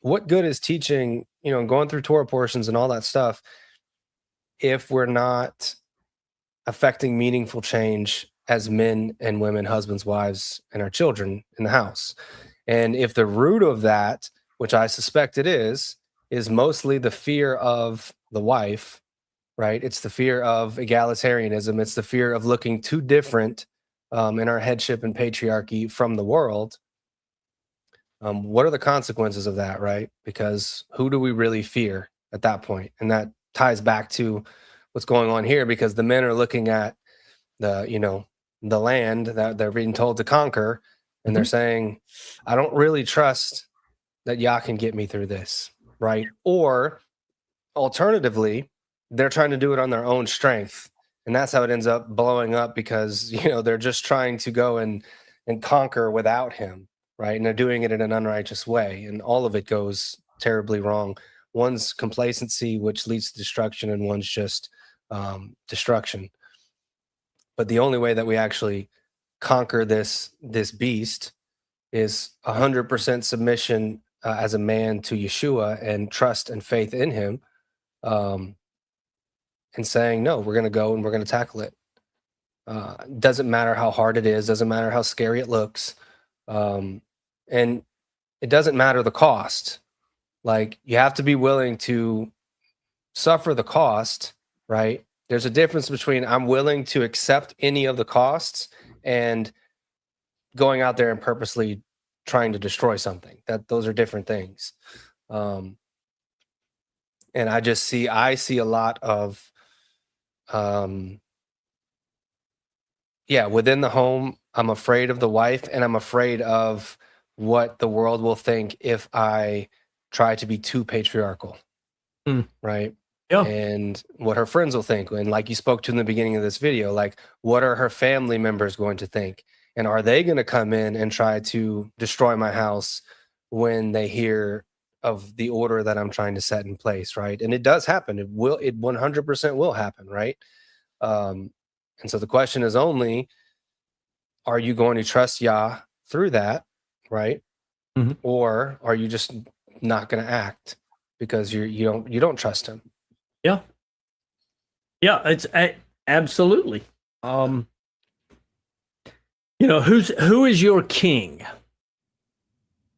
what good is teaching, going through Torah portions and all that stuff, if we're not affecting meaningful change as men and women, husbands, wives, and our children in the house? And if the root of that, which I suspect it is mostly the fear of the wife, right? It's the fear of egalitarianism. It's the fear of looking too different in our headship and patriarchy from the world. What are the consequences of that, right? Because who do we really fear at that point? And that ties back to what's going on here, because the men are looking at the land that they're being told to conquer, and they're saying, I don't really trust that Yah can get me through this, right? Or alternatively, they're trying to do it on their own strength, and that's how it ends up blowing up, because they're just trying to go and conquer without him, right? And they're doing it in an unrighteous way, and all of it goes terribly wrong. One's complacency, which leads to destruction, and one's just destruction. But the only way that we actually conquer this beast is 100% submission as a man to Yeshua, and trust and faith in him, and saying, no, we're going to go and we're going to tackle it. Doesn't matter how hard it is, doesn't matter how scary it looks, and it doesn't matter the cost. Like, you have to be willing to suffer the cost, right? There's a difference between I'm willing to accept any of the costs and going out there and purposely trying to destroy something. Those are different things. And I see a lot of, within the home, I'm afraid of the wife, and I'm afraid of what the world will think if I try to be too patriarchal, right? Yeah. And what her friends will think. And like you spoke to in the beginning of this video, like, what are her family members going to think? And are they going to come in and try to destroy my house when they hear of the order that I'm trying to set in place, right? And it does happen. It 100% will happen, right? And so the question is only, are you going to trust Yah through that, right? Or are you just not going to act because you don't trust him? Yeah. Yeah, it's absolutely. Who is your king?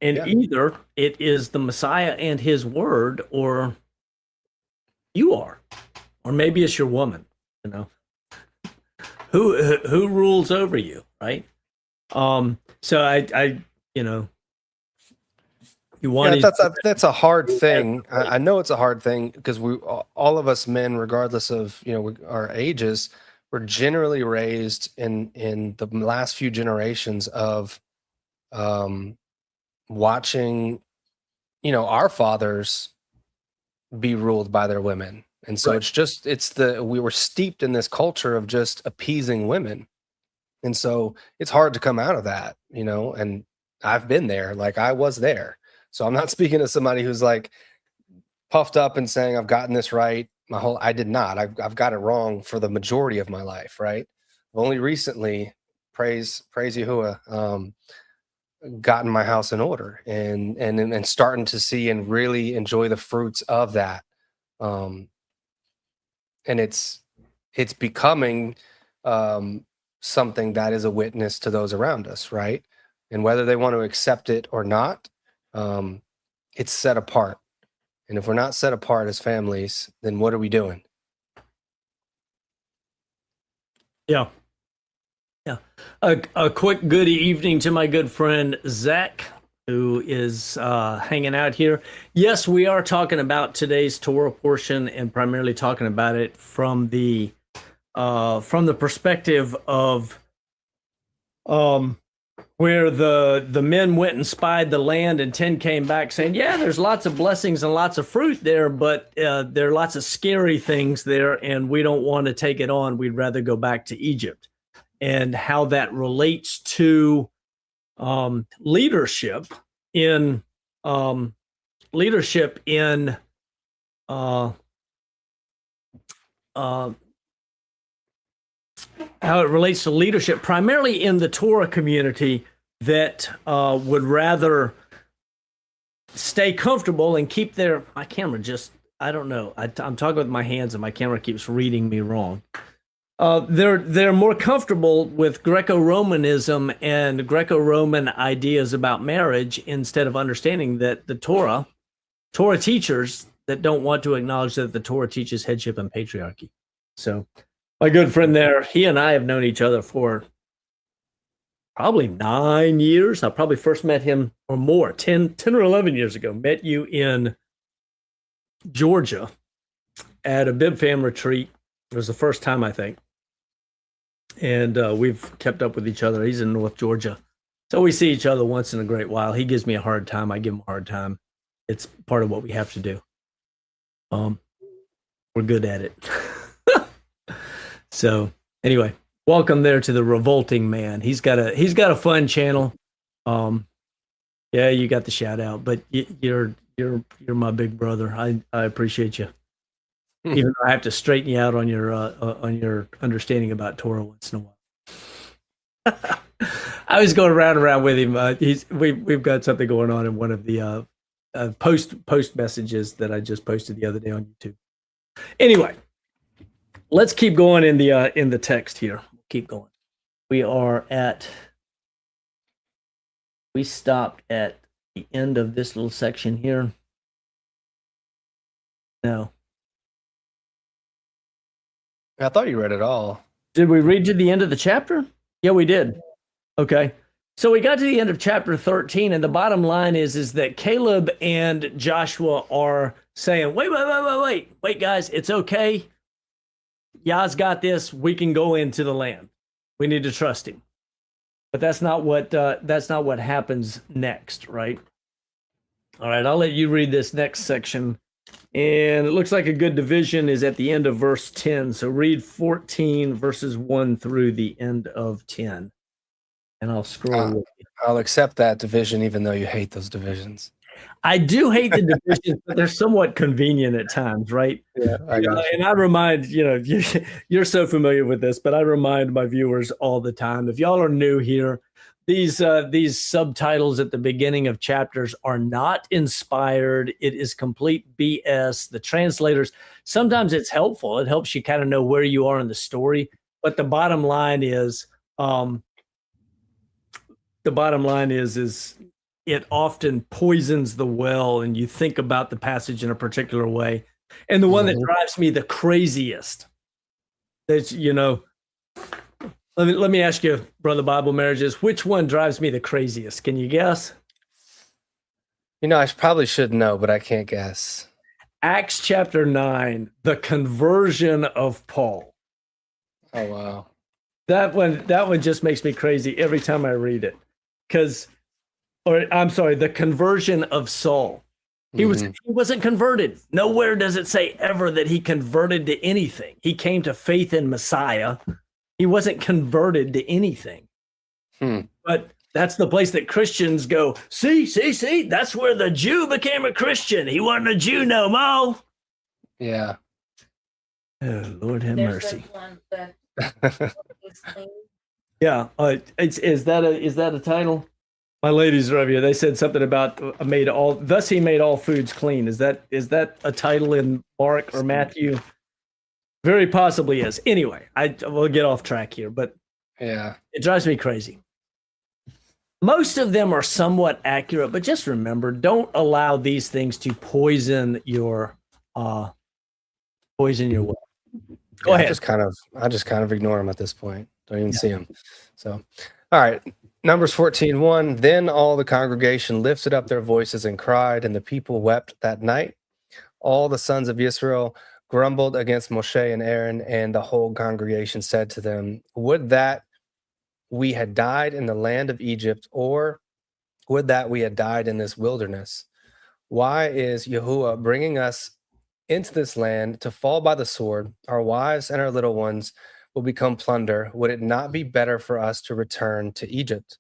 And either it is the Messiah and his word, or you are, or maybe it's your woman. Who rules over you, right? So I you want that's a hard thing. I know it's a hard thing, because we all of us men, regardless of our ages, we're generally raised in the last few generations of watching, our fathers be ruled by their women. And so Right. we were steeped in this culture of just appeasing women. And so it's hard to come out of that, and I've been there, like I was there. So I'm not speaking to somebody who's like puffed up and saying I've gotten this right. I did not. I've got it wrong for the majority of my life, right? I've only recently, praise Yahuwah, gotten my house in order and starting to see and really enjoy the fruits of that. Um, and it's becoming something that is a witness to those around us, right? And whether they want to accept it or not, it's set apart. And if we're not set apart as families, then what are we doing? Yeah. Yeah. A quick good evening to my good friend Zach, who is hanging out here. Yes, we are talking about today's Torah portion and primarily talking about it from the perspective of where the men went and spied the land, and 10 came back saying, yeah, there's lots of blessings and lots of fruit there, but there are lots of scary things there, and we don't want to take it on. We'd rather go back to Egypt. And how that relates to leadership in uh, how it relates to leadership, primarily in the Torah community, that would rather stay comfortable and keep my camera just, I don't know. I'm talking with my hands and my camera keeps reading me wrong. They're more comfortable with Greco-Romanism and Greco-Roman ideas about marriage instead of understanding that the Torah teachers that don't want to acknowledge that the Torah teaches headship and patriarchy. So my good friend there, he and I have known each other for probably 9 years. I probably first met him or more, 10 or 11 years ago. Met you in Georgia at a Bib Fam retreat. It was the first time, I think. And we've kept up with each other. He's in North Georgia. So we see each other once in a great while. He gives me a hard time. I give him a hard time. It's part of what we have to do. We're good at it. So anyway, welcome there to the Revolting Man. He's got a fun channel. Yeah, you got the shout out, but you're my big brother. I appreciate you. Even though I have to straighten you out on your understanding about Torah once in a while. I was going around with him. We've got something going on in one of the post messages that I just posted the other day on YouTube. Anyway, let's keep going in the text here. Keep going. We stopped at the end of this little section here. No. I thought you read it all. Did we read to the end of the chapter? Yeah, we did. Okay. So we got to the end of chapter 13, and the bottom line is that Caleb and Joshua are saying, wait, guys, it's okay. Yah's got this. We can go into the land. We need to trust him. But that's not what happens next, right? All right, I'll let you read this next section. And it looks like a good division is at the end of verse 10. So read 14 verses 1 through the end of 10. And I'll scroll. I'll accept that division, even though you hate those divisions. I do hate the divisions, but they're somewhat convenient at times, right? Yeah, I got you. And I remind, you're so familiar with this, but I remind my viewers all the time, if y'all are new here, these subtitles at the beginning of chapters are not inspired. It is complete BS. The translators, sometimes it's helpful. It helps you kind of know where you are in the story. But the bottom line is, it often poisons the well, and you think about the passage in a particular way. And the one that drives me the craziest, that's, let me ask you, Brother Bible Marriages, which one drives me the craziest? Can you guess? I probably should know, but I can't guess. Acts chapter 9, the conversion of Paul. Oh wow. That one just makes me crazy every time I read it. The conversion of Saul. He wasn't converted. Nowhere does it say ever that he converted to anything. He came to faith in Messiah. He wasn't converted to anything. But that's the place that Christians go, see, that's where the Jew became a Christian. He wasn't a Jew no more. Yeah. Oh, Lord have There's mercy. one that is clean. Yeah. Is that a title? My ladies are over here. They said something about thus he made all foods clean. Is that a title in Mark or Matthew? Very possibly is. Anyway, we'll get off track here, but yeah, it drives me crazy. Most of them are somewhat accurate, but just remember, don't allow these things to poison your well. Go ahead. I just kind of ignore them at this point. Don't even see them. So, all right. Numbers 14:1. Then all the congregation lifted up their voices and cried, and the people wept that night. All the sons of Israel grumbled against Moshe and Aaron, and the whole congregation said to them, "Would that we had died in the land of Egypt, or would that we had died in this wilderness? Why is Yahuwah bringing us into this land to fall by the sword? Our wives and our little ones will become plunder. Would it not be better for us to return to Egypt?"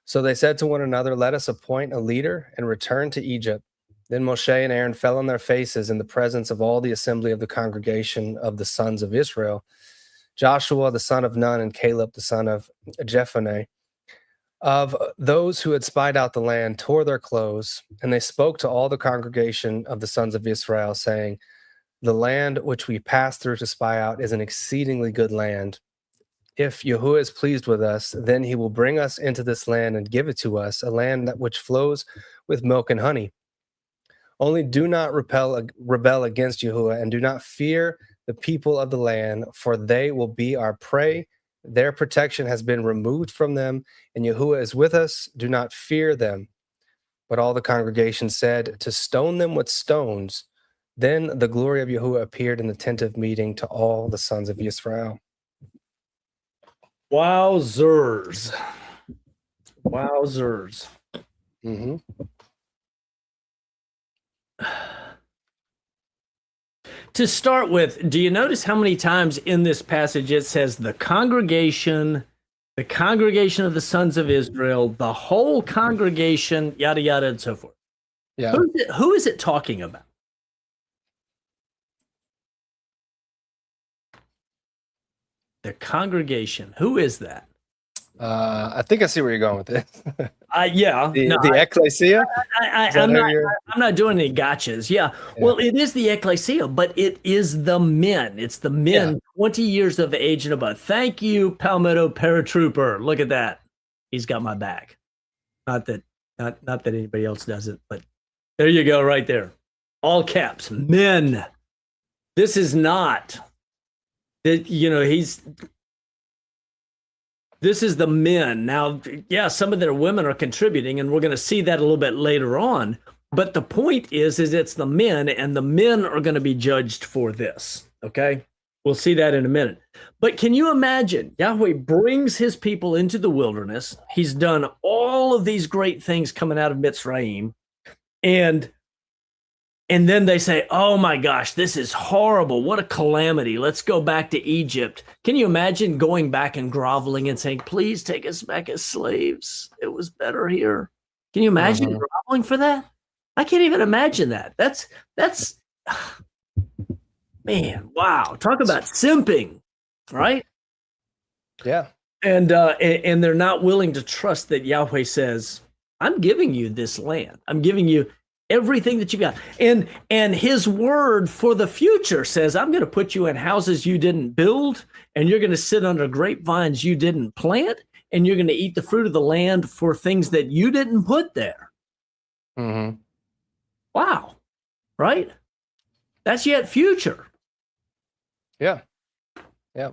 So they said to one another, "Let us appoint a leader and return to Egypt." Then Moshe and Aaron fell on their faces in the presence of all the assembly of the congregation of the sons of Israel. Joshua, the son of Nun, and Caleb, the son of Jephunneh, of those who had spied out the land, tore their clothes, and they spoke to all the congregation of the sons of Israel, saying, "The land which we passed through to spy out is an exceedingly good land. If Yahuwah is pleased with us, then he will bring us into this land and give it to us, a land which flows with milk and honey. Only do not rebel against Yahuwah, and do not fear the people of the land, for they will be our prey. Their protection has been removed from them, and Yahuwah is with us. Do not fear them." But all the congregation said, "To stone them with stones." Then the glory of Yahuwah appeared in the tent of meeting to all the sons of Israel. Wowzers. Mm-hmm. To start with, do you notice how many times in this passage it says the congregation of the sons of Israel, the whole congregation, yada, yada, and so forth? Yeah. Who is it talking about? The congregation. Who is that? I think I see where you're going with this. Yeah. The ecclesia? I'm not doing any gotchas. Yeah. Well, it is the ecclesia, but it is the men. It's the men 20 years of age and above. Thank you, Palmetto Paratrooper. Look at that. He's got my back. Not that anybody else does it, but there you go, right there. All caps. Men. This is not that, this is the men. Now, some of their women are contributing, and we're going to see that a little bit later on. But the point is it's the men, and the men are going to be judged for this. Okay? We'll see that in a minute. But can you imagine? Yahweh brings his people into the wilderness. He's done all of these great things coming out of Mitzrayim. And then they say, "Oh my gosh, this is horrible. What a calamity. Let's go back to Egypt." Can you imagine going back and groveling and saying, "Please take us back as slaves. It was better here." Can you imagine groveling for that? I can't even imagine that. That's man, wow. Talk about simping, right? Yeah. And they're not willing to trust that Yahweh says, "I'm giving you this land. I'm giving you everything that you've got." And his word for the future says, "I'm going to put you in houses you didn't build, and you're going to sit under grapevines you didn't plant, and you're going to eat the fruit of the land for things that you didn't put there." Mm-hmm. Wow. Right? That's yet future. Yeah. Yeah.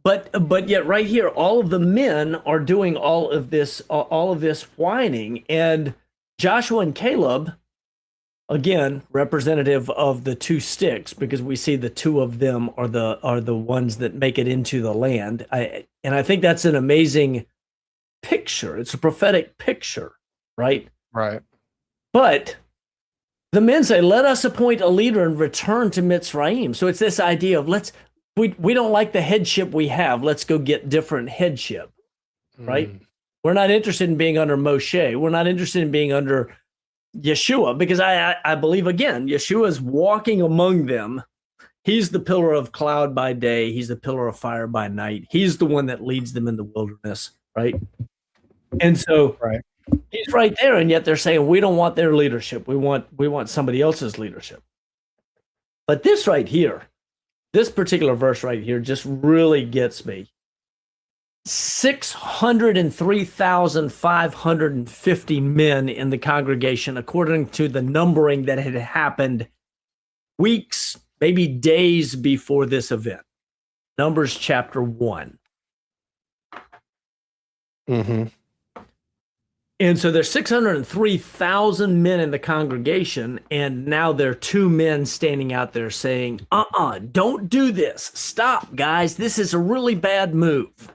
But yet right here, all of the men are doing all of this whining, and Joshua and Caleb again, representative of the two sticks, because we see the two of them are the ones that make it into the land. I think that's an amazing picture. It's a prophetic picture, right? Right. But the men say, "Let us appoint a leader and return to Mitzrayim." So it's this idea of we don't like the headship we have. Let's go get different headship, right? We're not interested in being under Moshe. We're not interested in being under Yeshua, because I believe, again, Yeshua is walking among them. He's the pillar of cloud by day. He's the pillar of fire by night. He's the one that leads them in the wilderness, right? And so Right. he's right there, and yet they're saying we don't want their leadership. We want somebody else's leadership. But this right here, this particular verse right here, just really gets me. 603,550 men in the congregation, according to the numbering that had happened weeks, maybe days before this event. Numbers chapter 1. Mm-hmm. And so there's 603,000 men in the congregation, and now there are two men standing out there saying, don't do this. Stop, guys. This is a really bad move.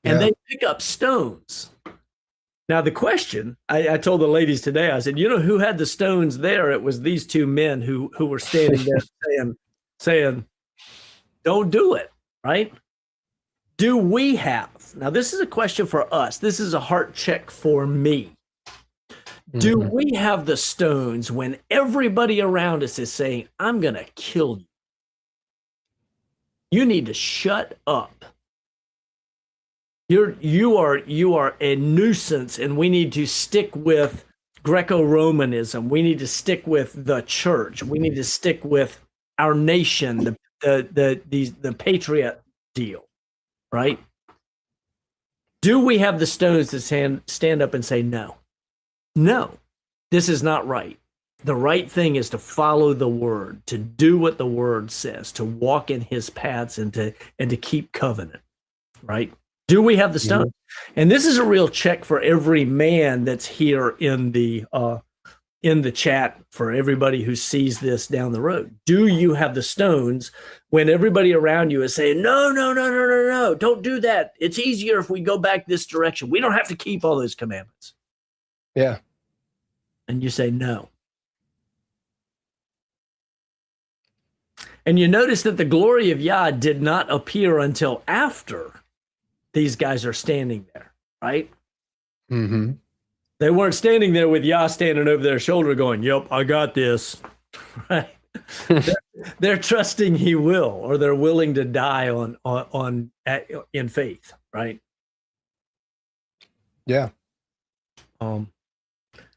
And they pick up stones. Now, the question, I told the ladies today, I said, you know who had the stones there? It was these two men who were standing there saying, don't do it, right? Do we have? Now, this is a question for us. This is a heart check for me. Do we have the stones when everybody around us is saying, I'm going to kill you? You need to shut up. You are a nuisance, and we need to stick with Greco-Romanism. We need to stick with the church. We need to stick with our nation, the patriot deal, right? Do we have the stones to stand up and say no? No, this is not right. The right thing is to follow the word, to do what the word says, to walk in his paths, and to keep covenant, right? Do we have the stone? And this is a real check for every man that's here in the chat, for everybody who sees this down the road. Do you have the stones when everybody around you is saying, no, don't do that. It's easier if we go back this direction. We don't have to keep all those commandments. Yeah. And you say no. And you notice that the glory of Yah did not appear until after these guys are standing there, right? Mm-hmm. They weren't standing there with Yah standing over their shoulder going, yep, I got this, right? they're trusting he will, or they're willing to die in faith, right? Yeah.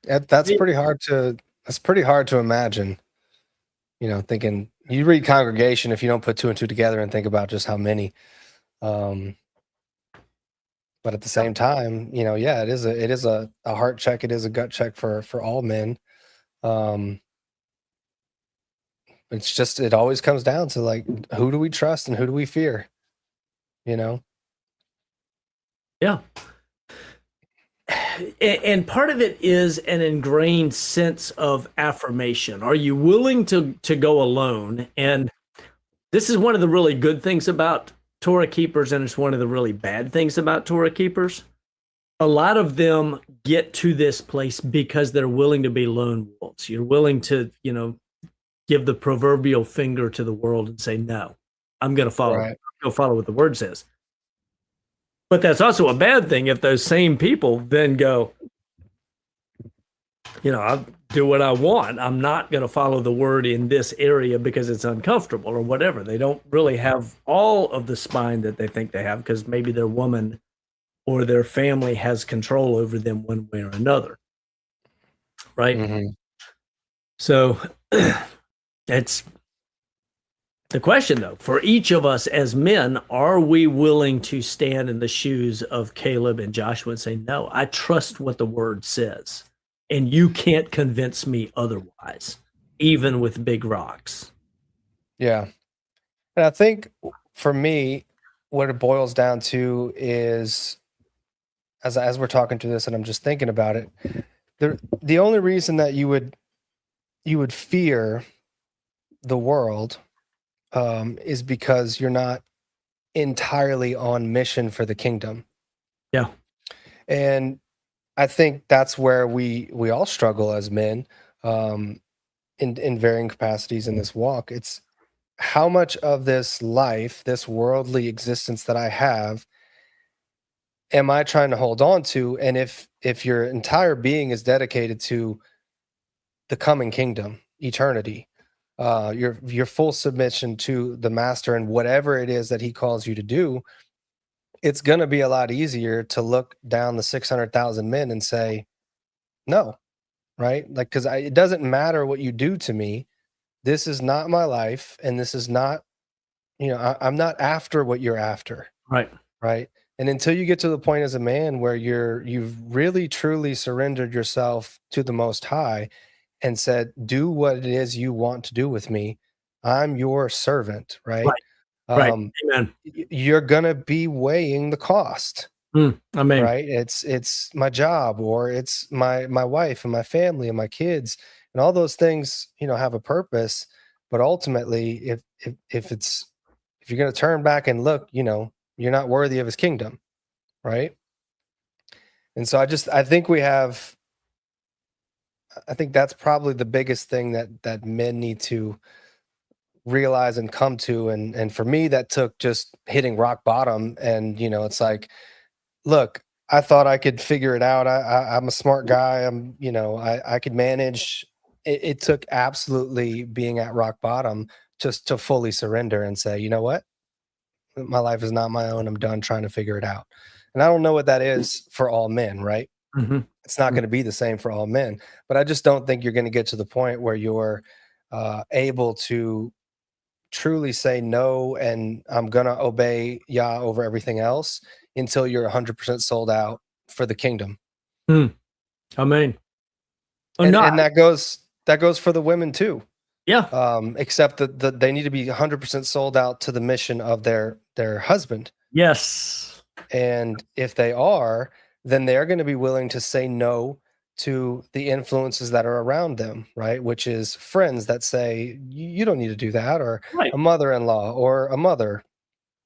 That's pretty hard to imagine, thinking, you read congregation, if you don't put two and two together and think about just how many, but at the same time, it is a heart check. It is a gut check for all men. It's just, it always comes down to, like, who do we trust and who do we fear? Yeah. And part of it is an ingrained sense of affirmation. Are you willing to go alone? And this is one of the really good things about Torah keepers, and it's one of the really bad things about Torah keepers. A lot of them get to this place because they're willing to be lone wolves. You're willing to, give the proverbial finger to the world and say, no, I'm going to follow. Right. Go follow what the word says. But that's also a bad thing if those same people then go, I'll do what I want. I'm not going to follow the word in this area because it's uncomfortable or whatever. They don't really have all of the spine that they think they have, because maybe their woman or their family has control over them one way or another. Right? Mm-hmm. So it's the question, though, for each of us as men, are we willing to stand in the shoes of Caleb and Joshua and say, no, I trust what the word says, and you can't convince me otherwise, even with big rocks? Yeah. And I think for me, what it boils down to is, as we're talking to this and I'm just thinking about it, the only reason that you would you would fear the world is because you're not entirely on mission for the kingdom. Yeah. And I think that's where we all struggle as men, in varying capacities in this walk. It's how much of this life, this worldly existence that I have, am I trying to hold on to? And if your entire being is dedicated to the coming kingdom, eternity, your full submission to the master and whatever it is that he calls you to do, it's going to be a lot easier to look down the 600,000 men and say no, right? Like, because it doesn't matter what you do to me. This is not my life, and this is not, I'm not after what you're after, Right. right? And until you get to the point as a man where you've really truly surrendered yourself to the Most High and said, "Do what it is you want to do with me. I'm your servant," right? Right. Right. Um, Amen. you're gonna be weighing the cost, Amen. right? It's my job, or it's my wife and my family and my kids, and all those things, have a purpose. But ultimately, if you're going to turn back and look, you're not worthy of his kingdom, right? And so I think that's probably the biggest thing that men need to realize and come to. And for me, that took just hitting rock bottom. And it's like, look, I thought I could figure it out. I'm a smart guy. I could manage. It took absolutely being at rock bottom just to fully surrender and say, you know what? My life is not my own. I'm done trying to figure it out. And I don't know what that is for all men, right? Mm-hmm. It's not going to be the same for all men, but I just don't think you're going to get to the point where you're able to truly say no and I'm going to obey Yah over everything else until you're 100% sold out for the kingdom. Amen. And that goes for the women too. Yeah. Except that they need to be 100% sold out to the mission of their husband. Yes. And if they are, then they're going to be willing to say no to the influences that are around them, right? Which is friends that say, you don't need to do that, or Right. a mother-in-law, or a mother,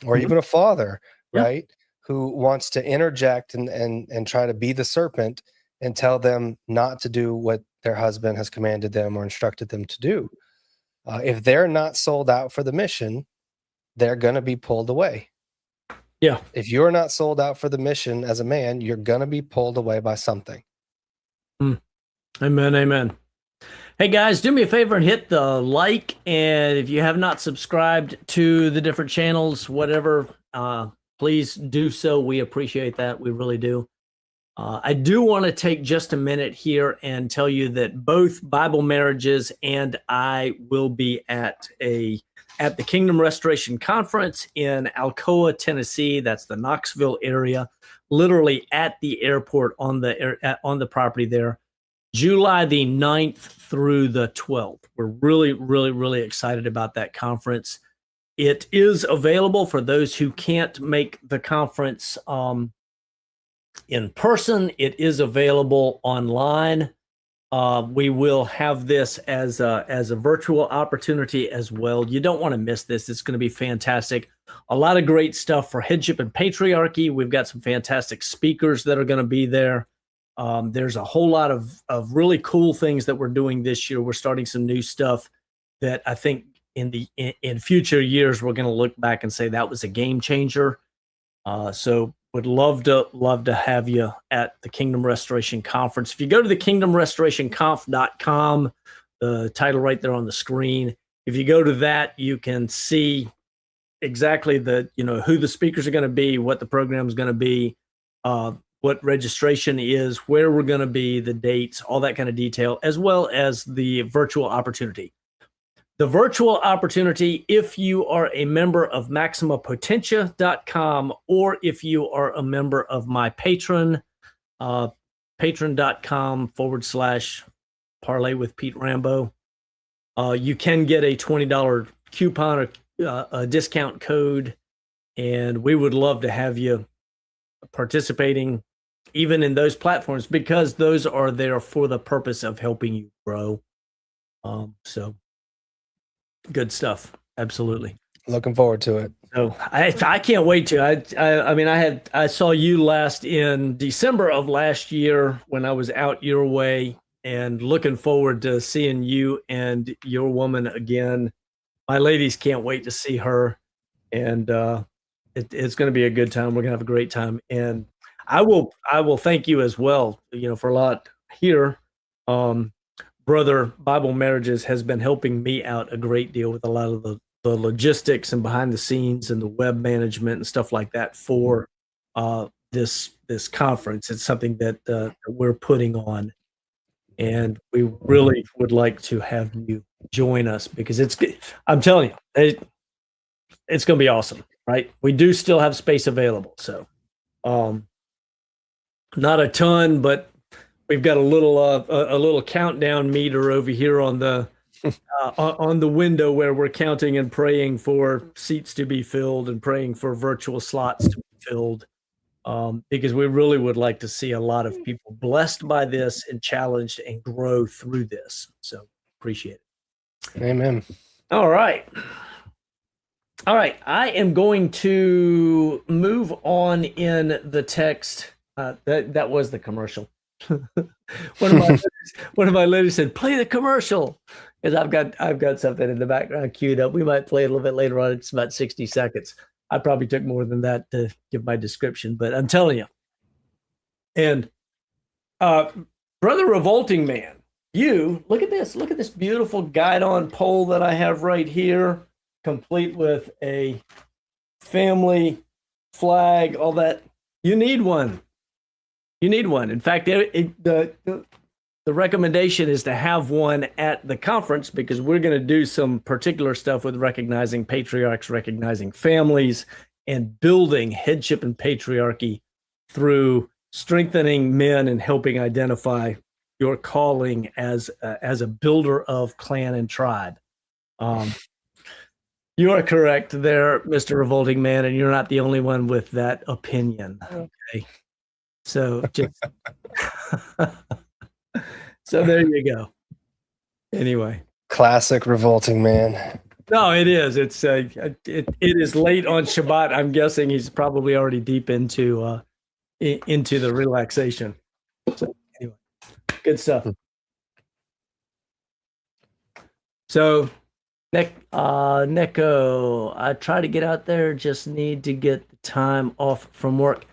or even a father, Yeah. right? Who wants to interject and try to be the serpent and tell them not to do what their husband has commanded them or instructed them to do. If they're not sold out for the mission, they're going to be pulled away. Yeah. If you're not sold out for the mission as a man, you're going to be pulled away by something. Amen. Amen. Hey guys, do me a favor and hit the like. And if you have not subscribed to the different channels, whatever, please do so. We appreciate that. We really do. I do want to take just a minute here and tell you that both Bible Marriages and I will be at the Kingdom Restoration Conference in Alcoa, Tennessee. That's the Knoxville area, literally at the airport on the property there, July the 9th through the 12th. We're really, really, really excited about that conference. It is available for those who can't make the conference in person. It is available online. We will have this as a virtual opportunity as well. You don't want to miss this. It's going to be fantastic. A lot of great stuff for headship and patriarchy. We've got some fantastic speakers that are going to be there. There's a whole lot of really cool things that we're doing this year. We're starting some new stuff that I think in future years we're going to look back and say that was a game changer. So would love to have you at the Kingdom Restoration Conference. If you go to the kingdomrestorationconf.com, the title right there on the screen, if you go to that, you can see exactly who the speakers are going to be, what the program is going to be, what registration is, where we're going to be, the dates, all that kind of detail, as well as the virtual opportunity. The virtual opportunity, if you are a member of MaximaPotentia.com, or if you are a member of my Patreon, patreon.com/parlay with Pete Rambo, you can get a $20 coupon or a discount code, and we would love to have you participating even in those platforms, because those are there for the purpose of helping you grow. So good stuff. Absolutely. Looking forward to it. So I can't wait to. I mean I saw you last in December of last year when I was out your way, and looking forward to seeing you and your woman again. My ladies can't wait to see her, and it's going to be a good time. We're going to have a great time, and I will thank you as well. For a lot here. Brother Bible Marriages has been helping me out a great deal with a lot of the logistics and behind the scenes and the web management and stuff like that for this conference. It's something that we're putting on, and we really would like to have you join us because I'm telling you, it's going to be awesome, right? We do still have space available, so not a ton, but we've got a little countdown meter over here on the window where we're counting and praying for seats to be filled and praying for virtual slots to be filled, because we really would like to see a lot of people blessed by this and challenged and grow through this. So appreciate it. Amen. All right. I am going to move on in the text. That was the commercial. One of my ladies said, "Play the commercial," because I've got something in the background queued up. We might play it a little bit later on. It's about 60 seconds. I probably took more than that to give my description, but I'm telling you. And Brother Revolting Man, you look at this beautiful guide-on pole that I have right here, complete with a family flag, all that. You need one. You need one. In fact, the recommendation is to have one at the conference because we're going to do some particular stuff with recognizing patriarchs, recognizing families, and building headship and patriarchy through strengthening men and helping identify your calling as a builder of clan and tribe. You are correct there, Mr. Revolting Man, and you're not the only one with that opinion. Okay. So so there you go. Anyway, classic Revolting Man. No, it is. It is late on Shabbat. I'm guessing he's probably already deep into the relaxation. So anyway, good stuff. So Neko, I try to get out there. Just need to get the time off from work.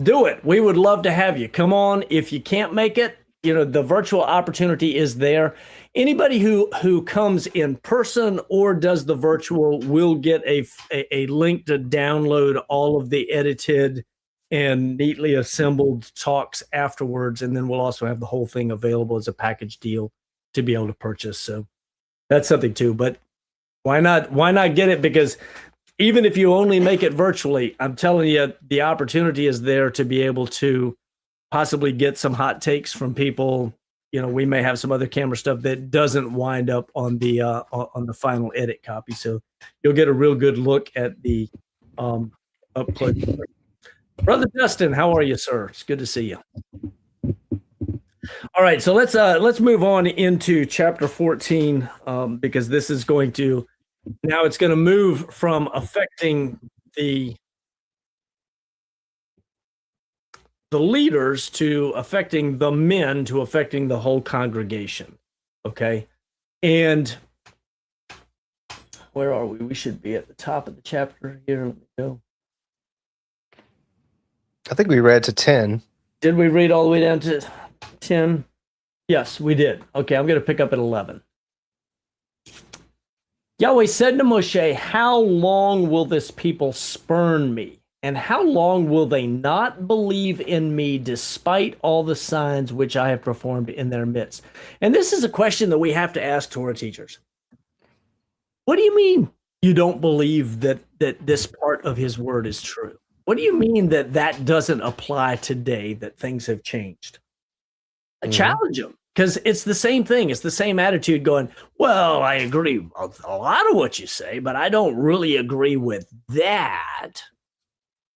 Do it. We would love to have you. Come on. If you can't make it, the virtual opportunity is there. Anybody who comes in person or does the virtual will get a link to download all of the edited and neatly assembled talks afterwards. And then we'll also have the whole thing available as a package deal to be able to purchase. So that's something too. But why not get it? Because even if you only make it virtually, I'm telling you, the opportunity is there to be able to possibly get some hot takes from people. We may have some other camera stuff that doesn't wind up on the final edit copy. So you'll get a real good look at the up close. Brother Dustin, how are you, sir? It's good to see you. All right, so let's move on into chapter 14 because this is going to. Now it's going to move from affecting the leaders to affecting the men to affecting the whole congregation. Okay. And where are we? We should be at the top of the chapter here. Let me go. I think we read to 10. Did we read all the way down to 10? Yes, we did. Okay, I'm going to pick up at 11. Yahweh said to Moshe, "How long will this people spurn me? And how long will they not believe in me despite all the signs which I have performed in their midst?" And this is a question that we have to ask Torah teachers. What do you mean you don't believe that this part of his word is true? What do you mean that doesn't apply today, that things have changed? I challenge them. Because it's the same thing. It's the same attitude going, well, I agree with a lot of what you say, but I don't really agree with that.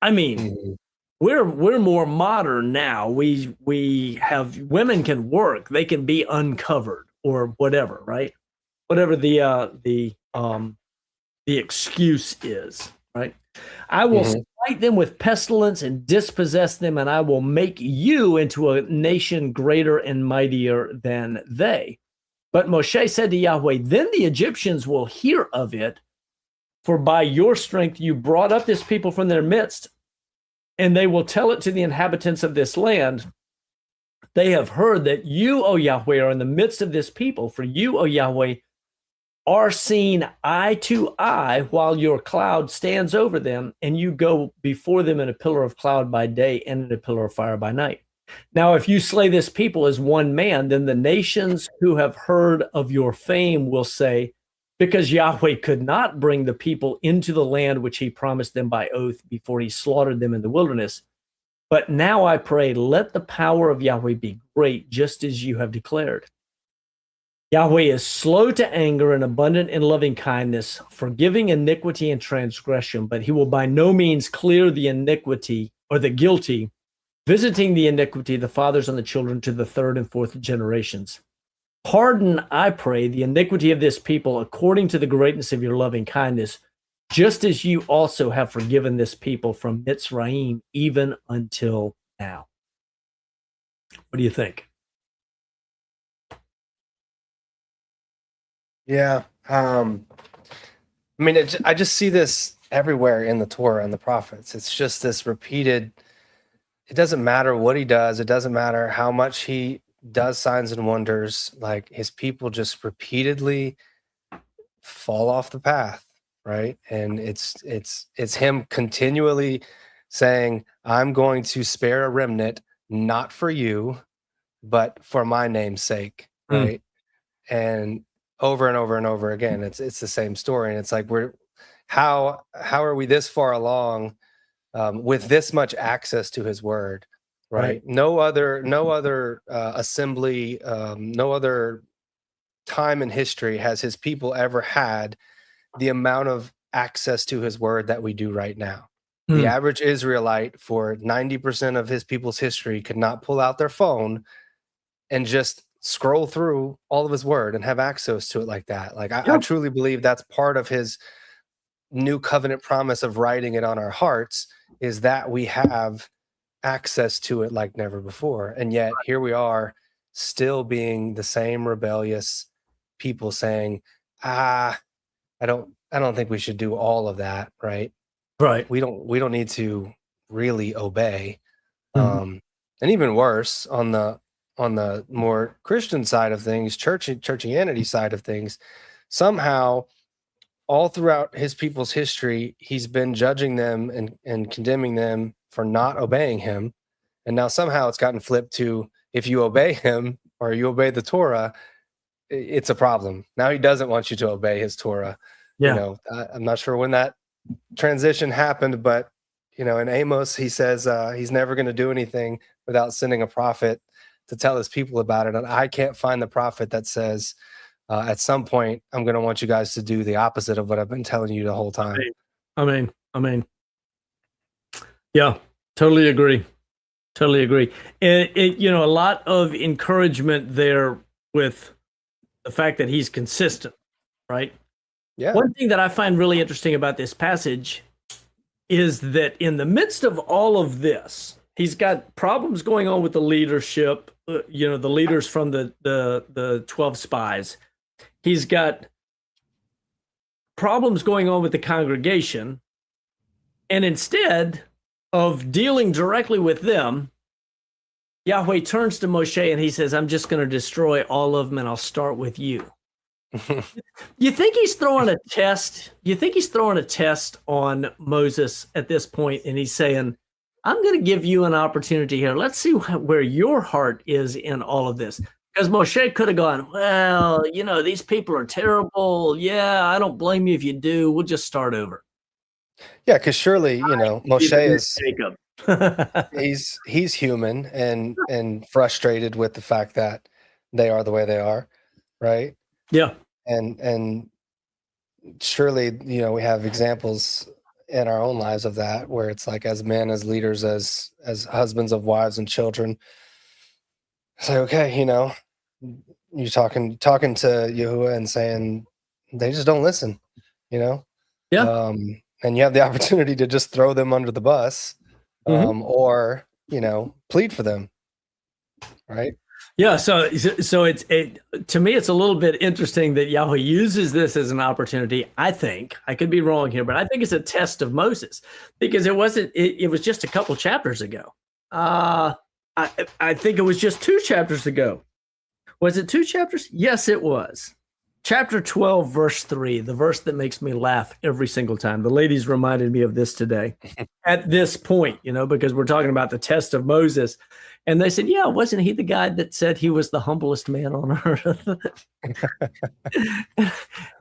I mean, we're more modern now. We have women can work. They can be uncovered or whatever, right? whatever the excuse is, right? I will smite them with pestilence and dispossess them, and I will make you into a nation greater and mightier than they. But Moshe said to Yahweh, then the Egyptians will hear of it, for by your strength you brought up this people from their midst, and they will tell it to the inhabitants of this land. They have heard that you, O Yahweh, are in the midst of this people, for you, O Yahweh, are seen eye to eye while your cloud stands over them, and you go before them in a pillar of cloud by day and in a pillar of fire by night. Now, if you slay this people as one man, then the nations who have heard of your fame will say, because Yahweh could not bring the people into the land which he promised them by oath before he slaughtered them in the wilderness. But now I pray, let the power of Yahweh be great, just as you have declared. Yahweh is slow to anger and abundant in loving kindness, forgiving iniquity and transgression, but he will by no means clear the iniquity or the guilty, visiting the iniquity of the fathers on the children to the third and fourth generations. Pardon, I pray, the iniquity of this people according to the greatness of your loving kindness, just as you also have forgiven this people from Mitzrayim even until now. What do you think? Yeah. I mean, I just see this everywhere in the Torah and the prophets. It's just this repeated, it doesn't matter what he does. It doesn't matter how much he does signs and wonders. Like, his people just repeatedly fall off the path, right? And it's him continually saying, I'm going to spare a remnant, not for you, but for my name's sake, right? And over and over and over again, it's the same story. And it's like, how are we this far along with this much access to his word, right? No other assembly, no other time in history has his people ever had the amount of access to his word that we do right now. The average Israelite for 90% of his people's history could not pull out their phone and just scroll through all of his word and have access to it like that. Like, I truly believe that's part of his new covenant promise of writing it on our hearts, is that we have access to it like never before. And yet here we are, still being the same rebellious people saying, I don't think we should do all of that, right? We don't need to really obey. And even worse, on the more Christian side of things, churchianity side of things, somehow all throughout his people's history, he's been judging them and condemning them for not obeying him. And now somehow it's gotten flipped to, if you obey him or you obey the Torah, it's a problem. Now he doesn't want you to obey his Torah. You know, I'm not sure when that transition happened, but in Amos, he says he's never going to do anything without sending a prophet to tell his people about it. And I can't find the prophet that says, at some point, I'm going to want you guys to do the opposite of what I've been telling you the whole time. I mean, yeah, totally agree. And a lot of encouragement there with the fact that he's consistent, right? Yeah. One thing that I find really interesting about this passage is that in the midst of all of this, he's got problems going on with the leadership, the leaders from the 12 spies. He's got problems going on with the congregation. And instead of dealing directly with them, Yahweh turns to Moshe and he says, I'm just going to destroy all of them, and I'll start with you. You think he's throwing a test? You think he's throwing a test on Moses at this point, and he's saying, I'm going to give you an opportunity here. Let's see where your heart is in all of this. Because Moshe could have gone, well, these people are terrible. Yeah, I don't blame you if you do. We'll just start over. Yeah, because surely, Moshe is Jacob. he's human and frustrated with the fact that they are the way they are, right? Yeah. And surely, we have examples in our own lives of that, where it's like, as men, as leaders, as husbands of wives and children, it's like, okay, you're talking to Yahuwah and saying they just don't listen, you know. Yeah. And you have the opportunity to just throw them under the bus, Mhm. or plead for them, right? Yeah, so to me it's a little bit interesting that Yahweh uses this as an opportunity. I think I could be wrong here, but I think it's a test of Moses because it wasn't. It was just a couple chapters ago. I think it was just 2 chapters ago. Was it 2 chapters? Yes, it was. Chapter 12, verse 3, the verse that makes me laugh every single time. The ladies reminded me of this today at this point, because we're talking about the test of Moses. And they said, yeah, wasn't he the guy that said he was the humblest man on earth?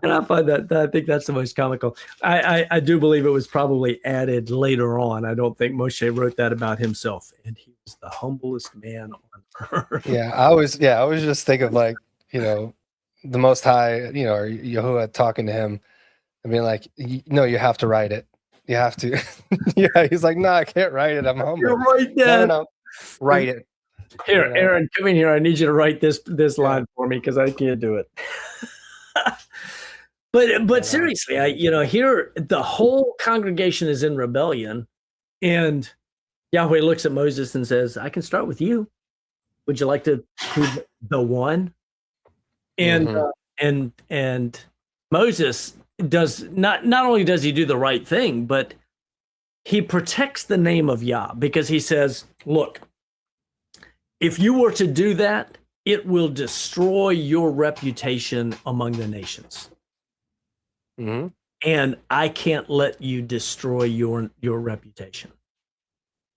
And I think that's the most comical. I do believe it was probably added later on. I don't think Moshe wrote that about himself. And he was the humblest man on earth. Yeah, I always just think of like, the Most High, or Yahuwah talking to him and being like, no, you have to write it. You have to. Yeah, he's like, no, I can't write it. I'm humble. You're right, No, Dad. no, write it. Here, Aaron, come in here. I need you to write this Yeah. line for me because I can't do it. But seriously, here the whole congregation is in rebellion, and Yahweh looks at Moses and says, "I can start with you. Would you like to be the one?" And and Moses does not only does he do the right thing, but he protects the name of Yah because he says, "Look, if you were to do that, it will destroy your reputation among the nations." Mm-hmm. And I can't let you destroy your reputation.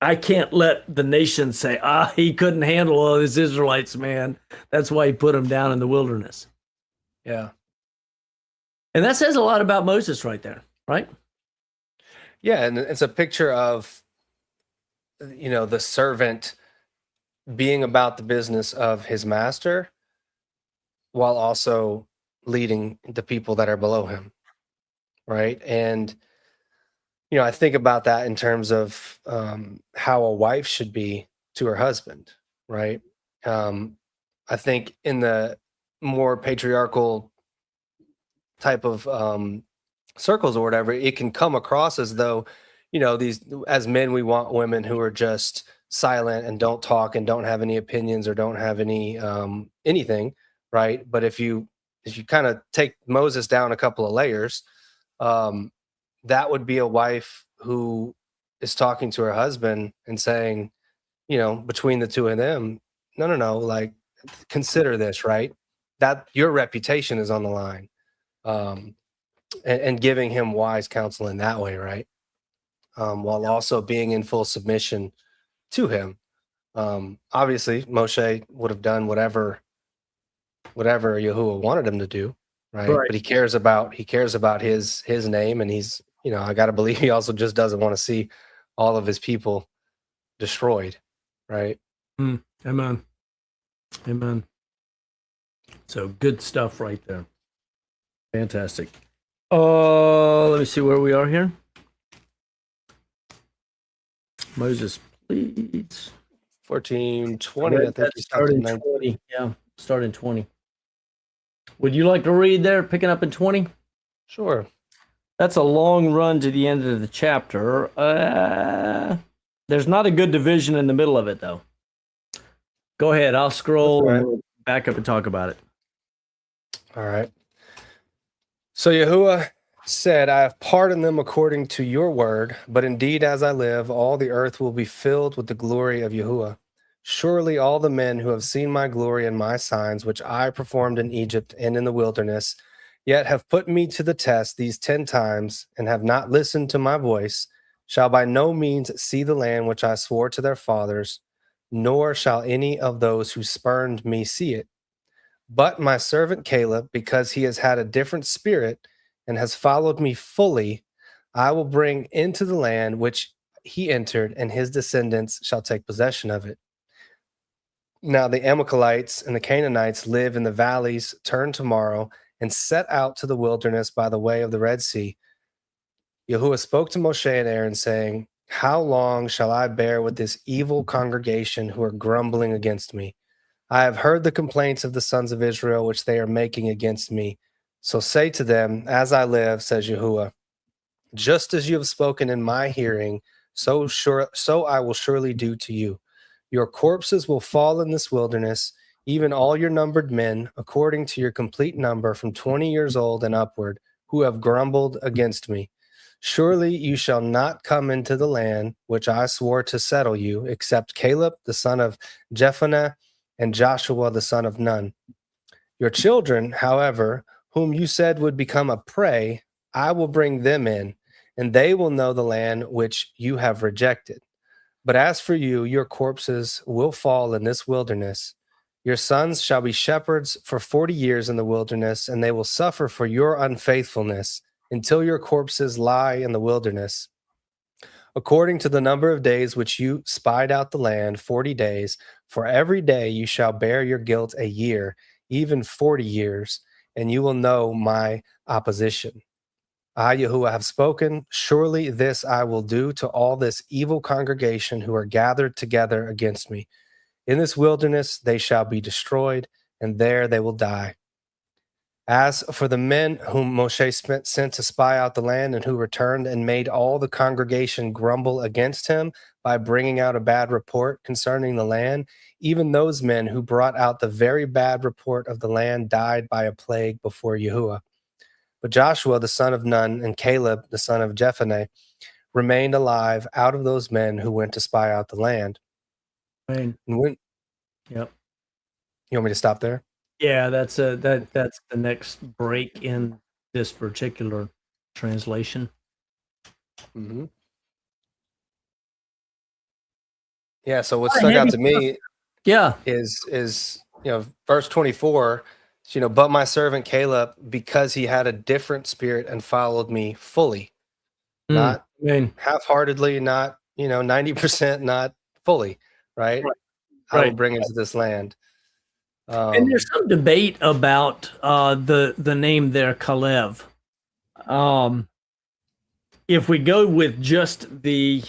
I can't let the nation say, he couldn't handle all these Israelites, man. That's why he put them down in the wilderness. Yeah. And that says a lot about Moses right there, right? Yeah, and it's a picture of, the servant being about the business of his master while also leading the people that are below him, right? And I think about that in terms of how a wife should be to her husband, right? I think in the more patriarchal type of circles or whatever, it can come across as though, these as men, we want women who are just silent and don't talk and don't have any opinions or don't have any anything, right? But if you kind of take Moses down a couple of layers, that would be a wife who is talking to her husband and saying, between the two of them, no, like, consider this, right? That your reputation is on the line, and giving him wise counsel in that way, right? While also being in full submission to him. Obviously, Moshe would have done whatever Yahuwah wanted him to do, right? But he cares about his name, and he's, I got to believe he also just doesn't want to see all of his people destroyed, right? Amen. So good stuff right there. Fantastic. Let me see where we are here. Moses pleads. 14:20. I think you started in 20. Yeah, start in 20. Would you like to read there, picking up in 20? Sure. That's a long run to the end of the chapter. There's not a good division in the middle of it, though. Go ahead. I'll scroll and we'll back up and talk about it. All right. So Yahuwah said, I have pardoned them according to your word, but indeed as I live, all the earth will be filled with the glory of Yahuwah. Surely all the men who have seen my glory and my signs, which I performed in Egypt and in the wilderness, yet have put me to the test these 10 times and have not listened to my voice, shall by no means see the land which I swore to their fathers, nor shall any of those who spurned me see it. But my servant Caleb, because he has had a different spirit and has followed me fully, I will bring into the land which he entered, and his descendants shall take possession of it. Now the Amalekites and the Canaanites live in the valleys. Turn tomorrow and set out to the wilderness by the way of the Red Sea. Yahuwah spoke to Moshe and Aaron, saying, how long shall I bear with this evil congregation who are grumbling against me? I have heard the complaints of the sons of Israel, which they are making against me. So say to them, as I live, says Yahuwah, just as you have spoken in my hearing, so I will surely do to you. Your corpses will fall in this wilderness, even all your numbered men, according to your complete number, from 20 years old and upward, who have grumbled against me. Surely you shall not come into the land which I swore to settle you, except Caleb the son of Jephunneh and Joshua the son of Nun. Your children, however, whom you said would become a prey, I will bring them in, and they will know the land which you have rejected. But as for you, your corpses will fall in this wilderness. Your sons shall be shepherds for 40 years in the wilderness, and they will suffer for your unfaithfulness until your corpses lie in the wilderness. According to the number of days which you spied out the land, 40 days, for every day you shall bear your guilt a year, even 40 years, and you will know my opposition. I, Yahuwah, have spoken. Surely this I will do to all this evil congregation who are gathered together against me. In this wilderness they shall be destroyed, and there they will die. As for the men whom Moshe sent to spy out the land and who returned and made all the congregation grumble against him by bringing out a bad report concerning the land, even those men who brought out the very bad report of the land died by a plague before Yahuwah. But Joshua the son of Nun and Caleb the son of Jephunneh remained alive out of those men who went to spy out the land. Right. And when, Yep. you want me to stop there? Yeah, that's the next break in this particular translation. Mm-hmm. Yeah. So what stuck out to me, yeah, is verse 24. But my servant Caleb, because he had a different spirit and followed me fully, not half-heartedly, not 90%, not fully, right? I will bring into this land. And there's some debate about the name there, Kalev. If we go with just the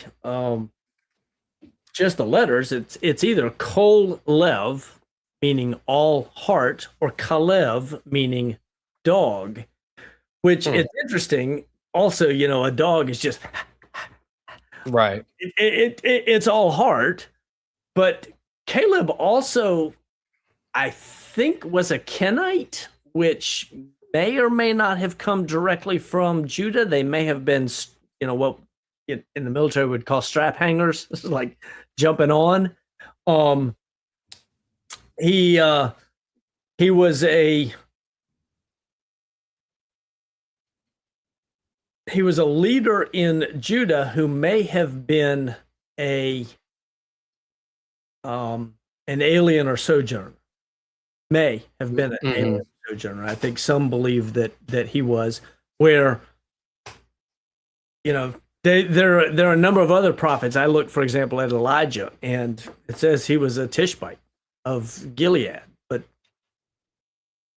letters, it's either Kol Lev, meaning all heart, or Kalev, meaning dog. Which it's interesting. Also, a dog is just right. It's all heart, but Caleb also, I think, was a Kenite, which may or may not have come directly from Judah. They may have been, what in the military would call strap hangers. This is like jumping on. He was a leader in Judah who may have been an alien or sojourner. May have been an alien or sojourner. I think some believe that he was. Where there are a number of other prophets. I look, for example, at Elijah, and it says he was a Tishbite of Gilead, but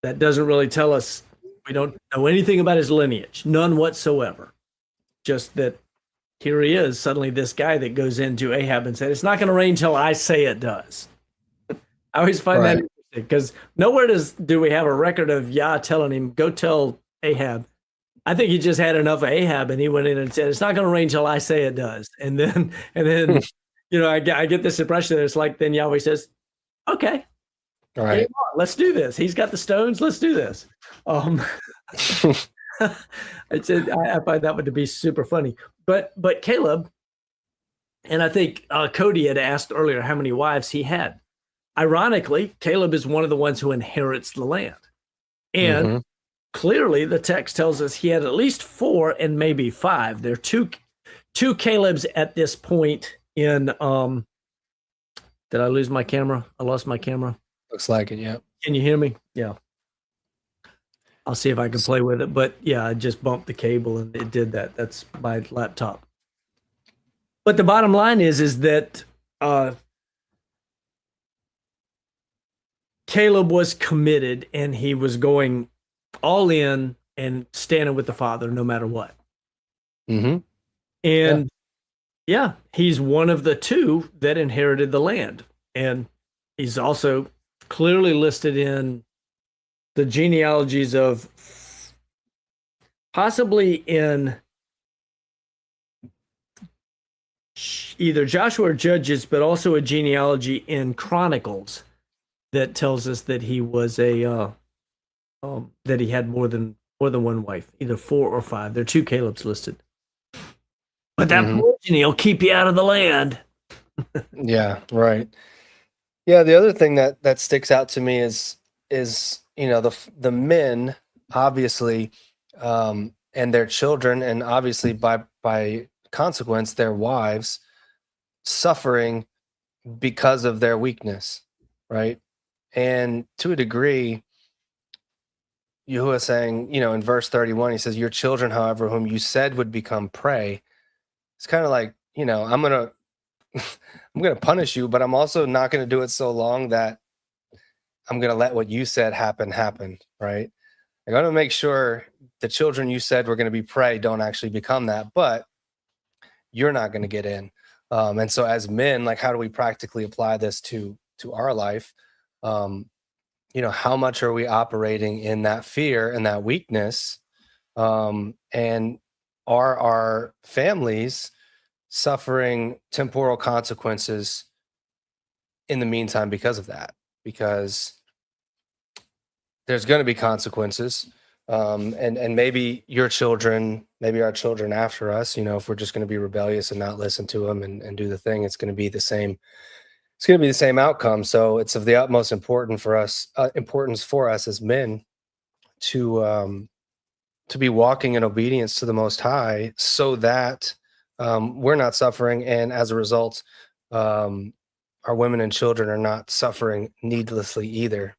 that doesn't really tell us. We don't know anything about his lineage, none whatsoever. Just that here he is, suddenly this guy that goes into Ahab and said, it's not going to rain till I say it does. I always find that interesting, because nowhere do we have a record of Yah telling him, go tell Ahab. I think he just had enough of Ahab, and he went in and said, it's not going to rain till I say it does. And then I get this impression that it's like, then Yahweh says, okay, all right, let's do this. He's got the stones. Let's do this. I find that one to be super funny. But Caleb, and I think Cody had asked earlier how many wives he had. Ironically, Caleb is one of the ones who inherits the land. And clearly the text tells us he had at least 4 and maybe 5. There are two Calebs at this point in did I lose my camera? I lost my camera. Looks like it, yeah. Can you hear me? Yeah. I'll see if I can play with it. But yeah, I just bumped the cable and it did that. That's my laptop. But the bottom line is that Caleb was committed, and he was going all in and standing with the Father no matter what. And he's one of the 2 that inherited the land. And he's also clearly listed in the genealogies of possibly in either Joshua or Judges, but also a genealogy in Chronicles that tells us that he was that he had more than one wife, either 4 or 5. There are 2 Caleb's listed. But that polygyny will keep you out of the land. Yeah, right. Yeah, the other thing that sticks out to me is the men obviously and their children, and obviously by consequence their wives suffering because of their weakness, right? And to a degree, Yahuwah saying, in verse 31, he says, "Your children, however, whom you said would become prey," it's kind of like, I'm gonna I'm gonna punish you, but I'm also not gonna do it so long that I'm gonna let what you said happen, right? I'm gonna make sure the children you said were gonna be prey don't actually become that, but you're not gonna get in. And so as men, like, how do we practically apply this to our life? How much are we operating in that fear and that weakness? And are our families suffering temporal consequences in the meantime because of that? Because there's going to be consequences. And maybe your children, maybe our children after us, if we're just going to be rebellious and not listen to them and do the thing, it's going to be the same. It's going to be the same outcome. So it's of the utmost importance for us as men to be walking in obedience to the Most High, so that we're not suffering, and as a result, our women and children are not suffering needlessly either.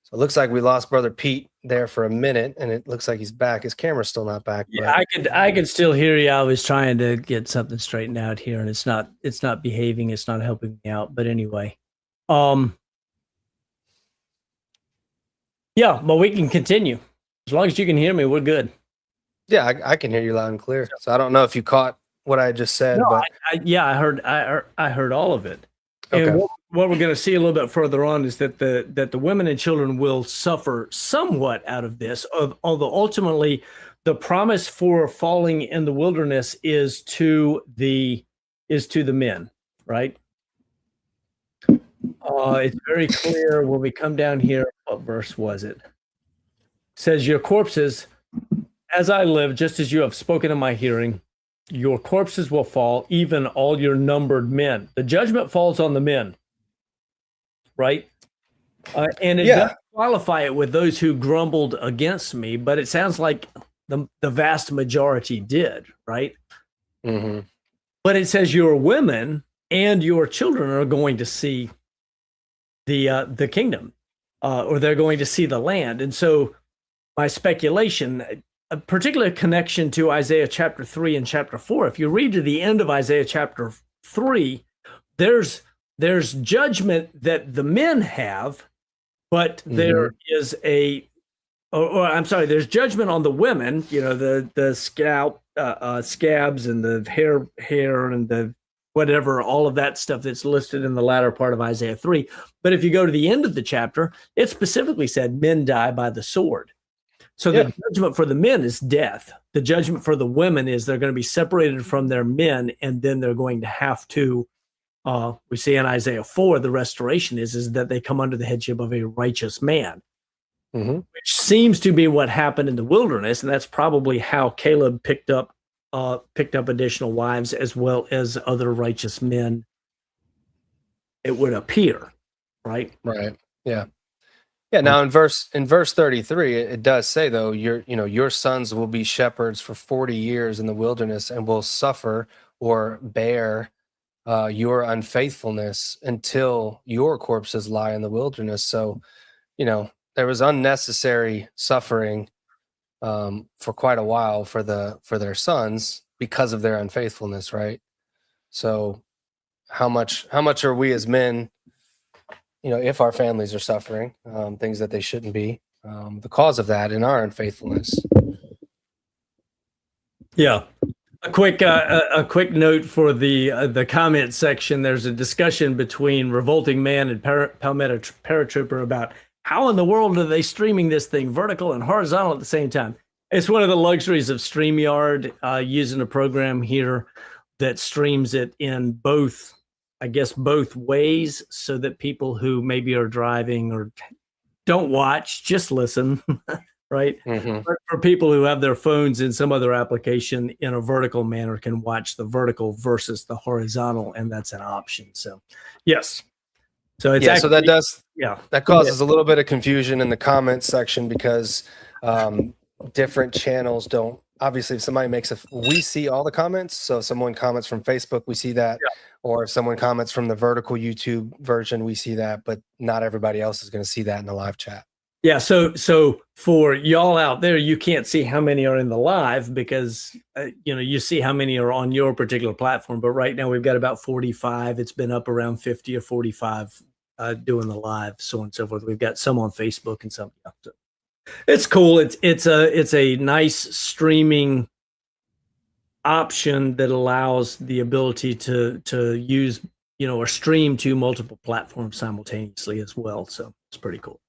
So it looks like we lost Brother Pete there for a minute, and it looks like he's back. His camera's still not back. Yeah, I could still hear you. I was trying to get something straightened out here, and it's not behaving. It's not helping me out. But anyway, yeah, but we can continue as long as you can hear me. We're good. Yeah, I can hear you loud and clear. So I don't know if you caught what I just said, No, but I heard all of it. okay. And what we're going to see a little bit further on is that the women and children will suffer somewhat out of this, although ultimately the promise for falling in the wilderness is to the men, right? It's very clear when we come down here. What verse was it? It says, "Your corpses, as I live, just as you have spoken in my hearing, your corpses will fall, even all your numbered men." The judgment falls on the men, right? And it does qualify it with those who grumbled against me, but it sounds like the vast majority did, right? Mm-hmm. But it says your women and your children are going to see the kingdom, or they're going to see the land. And so my speculation, a particular connection to Isaiah chapter 3 and chapter 4. If you read to the end of Isaiah chapter 3, there's judgment that the men have, but there is there's judgment on the women, the scabs and the hair and the whatever, all of that stuff that's listed in the latter part of Isaiah 3. But if you go to the end of the chapter, it specifically said men die by the sword. So the judgment for the men is death. The judgment for the women is they're going to be separated from their men, and then they're going to have to, we see in Isaiah 4, the restoration is that they come under the headship of a righteous man, which seems to be what happened in the wilderness, and that's probably how Caleb picked up additional wives as well as other righteous men, it would appear, right? Right. Yeah. Yeah. Now in verse 33, it does say, though, your sons will be shepherds for 40 years in the wilderness and will suffer or bear your unfaithfulness until your corpses lie in the wilderness. So, there was unnecessary suffering for quite a while for their sons because of their unfaithfulness, right? So how much are we as men, if our families are suffering things that they shouldn't be, the cause of that in our unfaithfulness? Yeah. a quick note for the comment section. There's a discussion between Revolting Man and Palmetto Paratrooper about how in the world are they streaming this thing vertical and horizontal at the same time. It's one of the luxuries of StreamYard, using a program here that streams it in both, I guess, both ways, so that people who maybe are driving or don't watch, just listen, right? Mhm. But for people who have their phones in some other application in a vertical manner, can watch the vertical versus the horizontal, and that's an option. So, yes. So it's Yeah, so that does yeah. that causes a little bit of confusion in the comments section because different channels don't. Obviously, if somebody makes we see all the comments. So if someone comments from Facebook, we see that, or if someone comments from the vertical YouTube version, we see that. But not everybody else is going to see that in the live chat. Yeah, so for y'all out there, you can't see how many are in the live because you see how many are on your particular platform. But right now we've got about 45. It's been up around 50 or 45 doing the live, so on and so forth. We've got some on Facebook and some. So it's cool. It's a nice streaming option that allows the ability to use or stream to multiple platforms simultaneously as well. So it's pretty cool.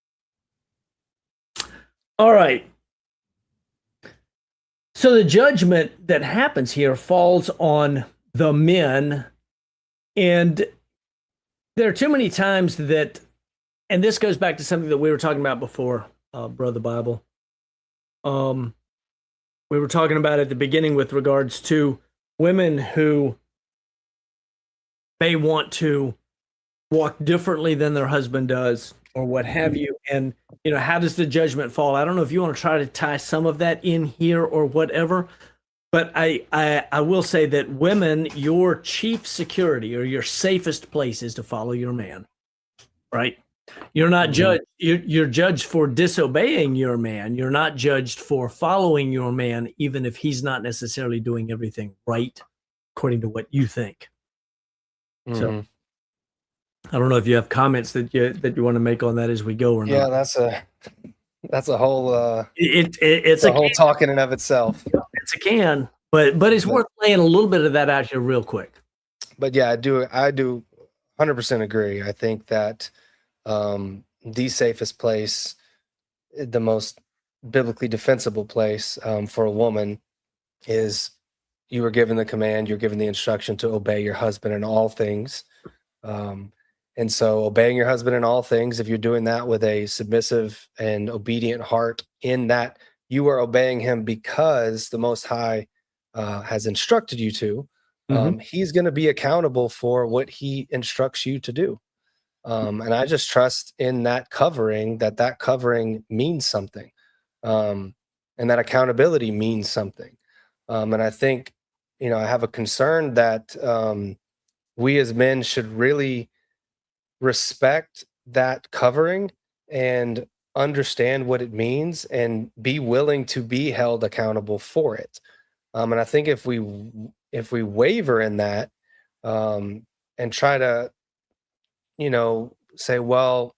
All right. So the judgment that happens here falls on the men. And there are too many times that, and this goes back to something that we were talking about before, Brother Bible. We were talking about at the beginning with regards to women who may want to walk differently than their husband does, or what have you. And, how does the judgment fall? I don't know if you want to try to tie some of that in here or whatever, but I will say that women, your chief security or your safest place is to follow your man, right? You're not judged. You're judged for disobeying your man. You're not judged for following your man, even if he's not necessarily doing everything right according to what you think. So I don't know if you have comments that you want to make on that as we go or not. Yeah, that's a whole It's a whole talk in and of itself. It's a can, but it's worth laying a little bit of that out here real quick. But yeah, I do 100% agree. I think that the safest place, the most biblically defensible place for a woman is you were given the command, you're given the instruction to obey your husband in all things. And so obeying your husband in all things, if you're doing that with a submissive and obedient heart, in that you are obeying him because the Most High has instructed you to, he's going to be accountable for what he instructs you to do. And I just trust in that covering, that covering means something. And that accountability means something. And I think, I have a concern that we as men should really respect that covering and understand what it means and be willing to be held accountable for it. And I think if we waver in that and try to, say, well,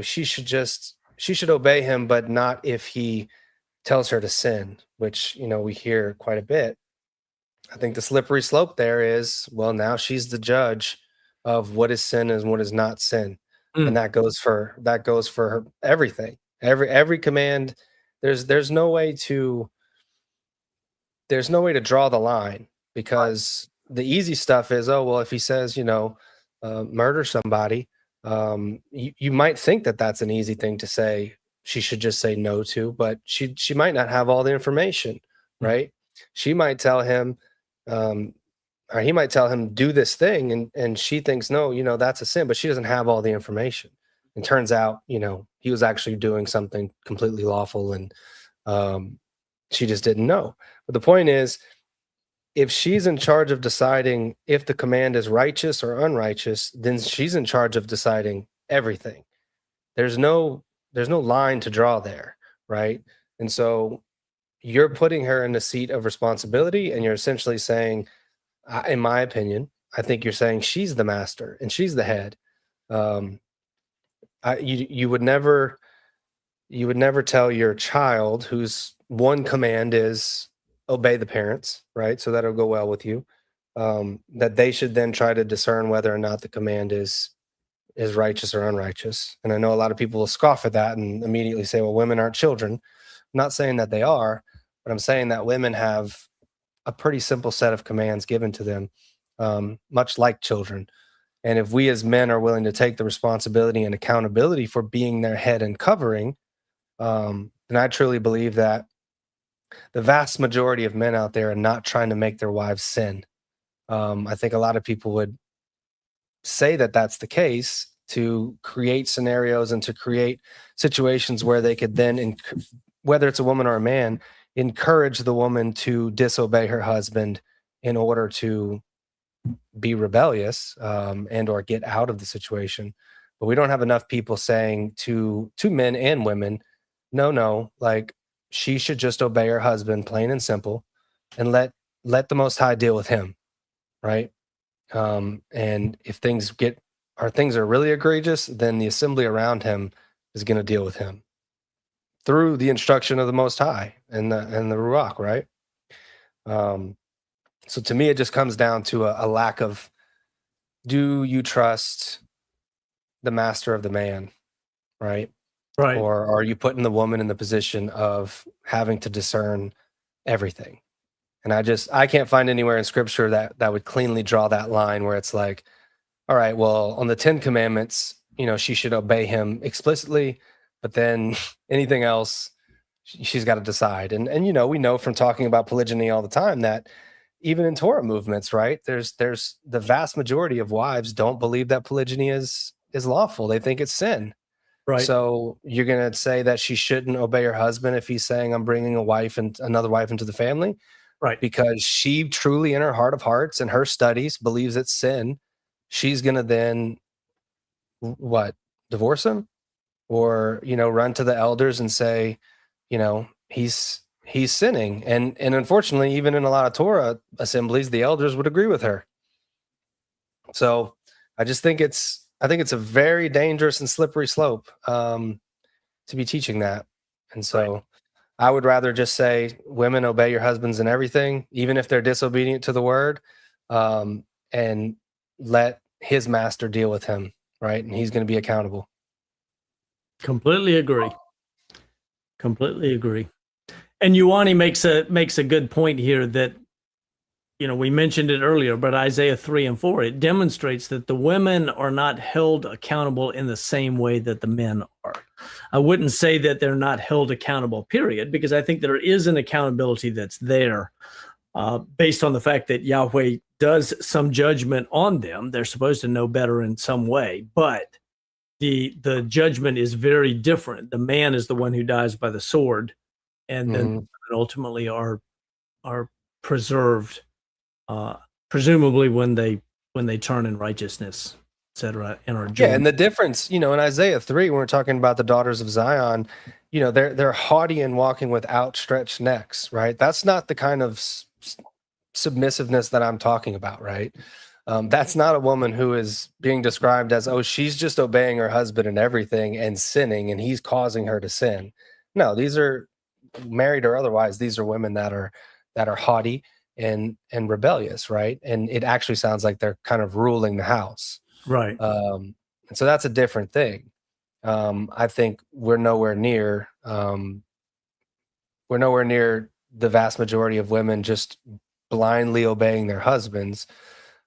she should obey him, but not if he tells her to sin, which, we hear quite a bit. I think the slippery slope there is, well, now she's the judge of what is sin and what is not sin. And that goes for her, everything, every command. There's no way to draw the line, because the easy stuff is, oh, well, if he says, murder somebody, you might think that that's an easy thing to say. She should just say no to, but she might not have all the information, right? She might tell him, or he might tell him, do this thing, and she thinks, no, that's a sin, but she doesn't have all the information. And turns out, he was actually doing something completely lawful, and she just didn't know. But the point is, if she's in charge of deciding if the command is righteous or unrighteous, then she's in charge of deciding everything. There's no line to draw there, right? And so you're putting her in a seat of responsibility, and you're essentially saying, in my opinion, I think you're saying she's the master and she's the head. You would never tell your child, whose one command is obey the parents, right? So that'll go well with you. That they should then try to discern whether or not the command is righteous or unrighteous. And I know a lot of people will scoff at that and immediately say, well, women aren't children. I'm not saying that they are, but I'm saying that women have a pretty simple set of commands given to them, much like children. And if we as men are willing to take the responsibility and accountability for being their head and covering, then I truly believe that the vast majority of men out there are not trying to make their wives sin. I think a lot of people would say that that's the case to create scenarios and to create situations where they could then, whether it's a woman or a man, encourage the woman to disobey her husband in order to be rebellious, and or get out of the situation. But we don't have enough people saying to men and women, no, like she should just obey her husband, plain and simple, and let the Most High deal with him, right? And if things are really egregious, then the assembly around him is going to deal with him through the instruction of the Most High and the Ruach, right? So to me, it just comes down to a lack of, do you trust the master of the man, right? Right. Or are you putting the woman in the position of having to discern everything? And I can't find anywhere in scripture that would cleanly draw that line where it's like, all right, well, on the 10 commandments, she should obey him explicitly, but then anything else, she's got to decide. And we know from talking about polygyny all the time that even in Torah movements, right, there's the vast majority of wives don't believe that polygyny is lawful. They think it's sin. Right. So you're going to say that she shouldn't obey her husband if he's saying, I'm bringing another wife into the family? Right. Because she truly, in her heart of hearts and her studies, believes it's sin. She's going to then divorce him, or run to the elders and say, he's sinning. And unfortunately, even in a lot of Torah assemblies, the elders would agree with her. So I think it's a very dangerous and slippery slope, to be teaching that. And so right. I would rather just say, women, obey your husbands in everything, even if they're disobedient to the word, and let his master deal with him, right? And he's going to be accountable. Completely agree. And Ioanni makes a good point here that, we mentioned it earlier, but Isaiah 3 and 4, it demonstrates that the women are not held accountable in the same way that the men are. I wouldn't say that they're not held accountable, period, because I think there is an accountability that's there, based on the fact that Yahweh does some judgment on them. They're supposed to know better in some way, but the judgment is very different. The man is the one who dies by the sword, and then ultimately are preserved, presumably when they turn in righteousness, etc. And are joined. Yeah, and the difference, in Isaiah 3, when we're talking about the daughters of Zion, they're haughty and walking with outstretched necks, right? That's not the kind of submissiveness that I'm talking about, right? That's not a woman who is being described as, she's just obeying her husband and everything and sinning, and he's causing her to sin. No, these are, married or otherwise, these are women that are haughty and rebellious, right? And it actually sounds like they're kind of ruling the house, right? And so that's a different thing. I think we're nowhere near the vast majority of women just blindly obeying their husbands.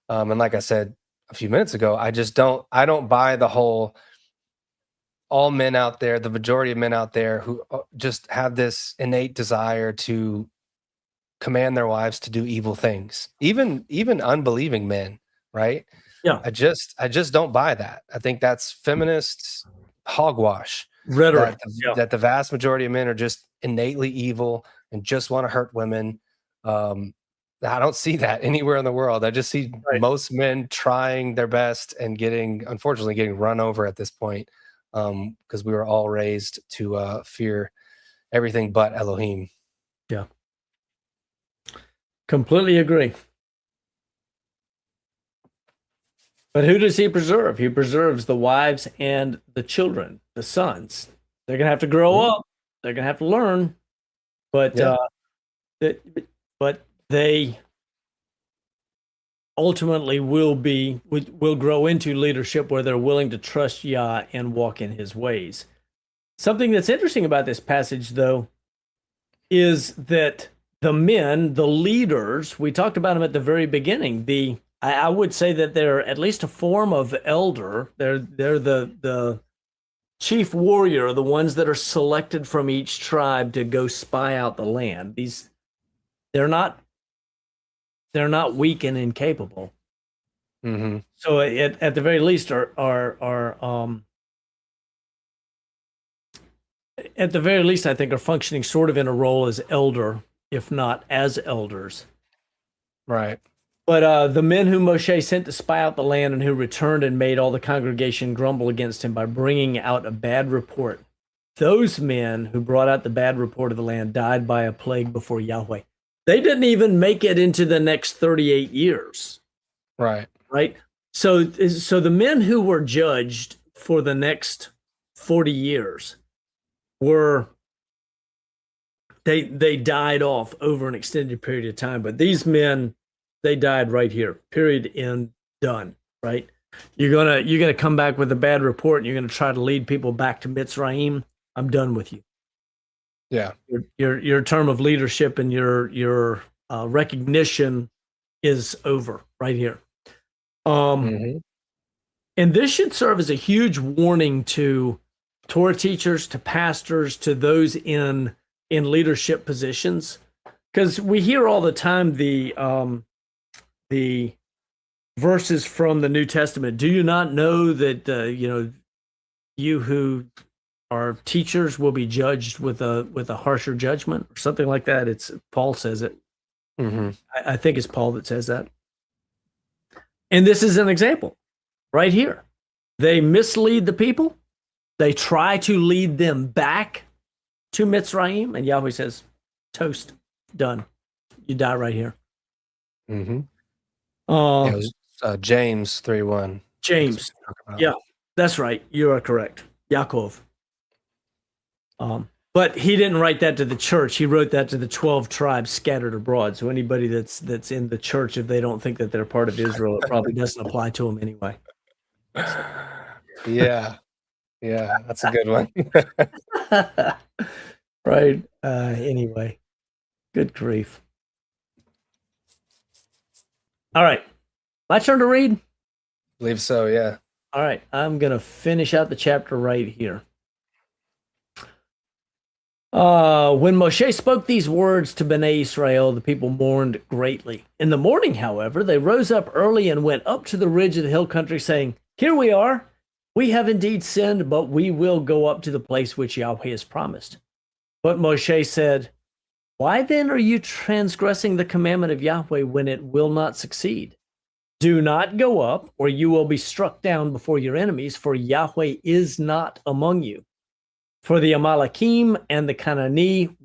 And like I said a few minutes ago, I don't buy the whole, all men out there, the majority of men out there who just have this innate desire to command their wives to do evil things, even unbelieving men, right? Yeah. I just don't buy that. I think that's feminist hogwash rhetoric. That the vast majority of men are just innately evil and just want to hurt women. I don't see that anywhere in the world. I just see most men trying their best and unfortunately getting run over at this point, because we were all raised to fear everything but Elohim. Yeah. Completely agree. But who does he preserve? He preserves the wives and the children, the sons. They're going to have to grow up. They're going to have to learn. But but they ultimately will grow into leadership where they're willing to trust Yah and walk in his ways. Something that's interesting about this passage, though, is that the men, the leaders, we talked about them at the very beginning. I would say that they're at least a form of elder. They're the chief warrior, the ones that are selected from each tribe to go spy out the land. They're not weak and incapable. Mm-hmm. So at the very least at the very least, I think, are functioning sort of in a role as elder, if not as elders. Right. But the men whom Moshe sent to spy out the land and who returned and made all the congregation grumble against him by bringing out a bad report, those men who brought out the bad report of the land died by a plague before Yahweh. They didn't even make it into the next 38 years. Right. Right. So the men who were judged for the next 40 years they died off over an extended period of time. But these men, they died right here. Period. End. Done. Right. You're gonna come back with a bad report and you're gonna try to lead people back to Mitzrayim. I'm done with you. Yeah. Your term of leadership and your recognition is over right here. Mm-hmm. And this should serve as a huge warning to Torah teachers, to pastors, to those in leadership positions, because we hear all the time the verses from the New Testament. Do you not know that you who are teachers will be judged with a harsher judgment, or something like that? It's Paul says it. Mm-hmm. I think it's Paul that says that. And this is an example right here. They mislead the people. They try to lead them back to Mitzrayim, and Yahweh says, toast, done. You die right here. Mm-hmm. It was James 3:1. James. Yeah, that's right. You are correct. Yaakov. But he didn't write that to the church. He wrote that to the 12 tribes scattered abroad. So anybody that's in the church, if they don't think that they're part of Israel, it probably doesn't apply to them anyway. Yeah. Yeah, that's a good one. Right. Anyway, good grief. All right. My turn to read? Believe so, yeah. All right. I'm going to finish out the chapter right here. When Moshe spoke these words to Bnei Israel, the people mourned greatly. In the morning, however, they rose up early and went up to the ridge of the hill country, saying, "Here we are. We have indeed sinned, but we will go up to the place which Yahweh has promised." But Moshe said, "Why then are you transgressing the commandment of Yahweh when it will not succeed? Do not go up, or you will be struck down before your enemies, for Yahweh is not among you. For the Amalekim and the Canaanite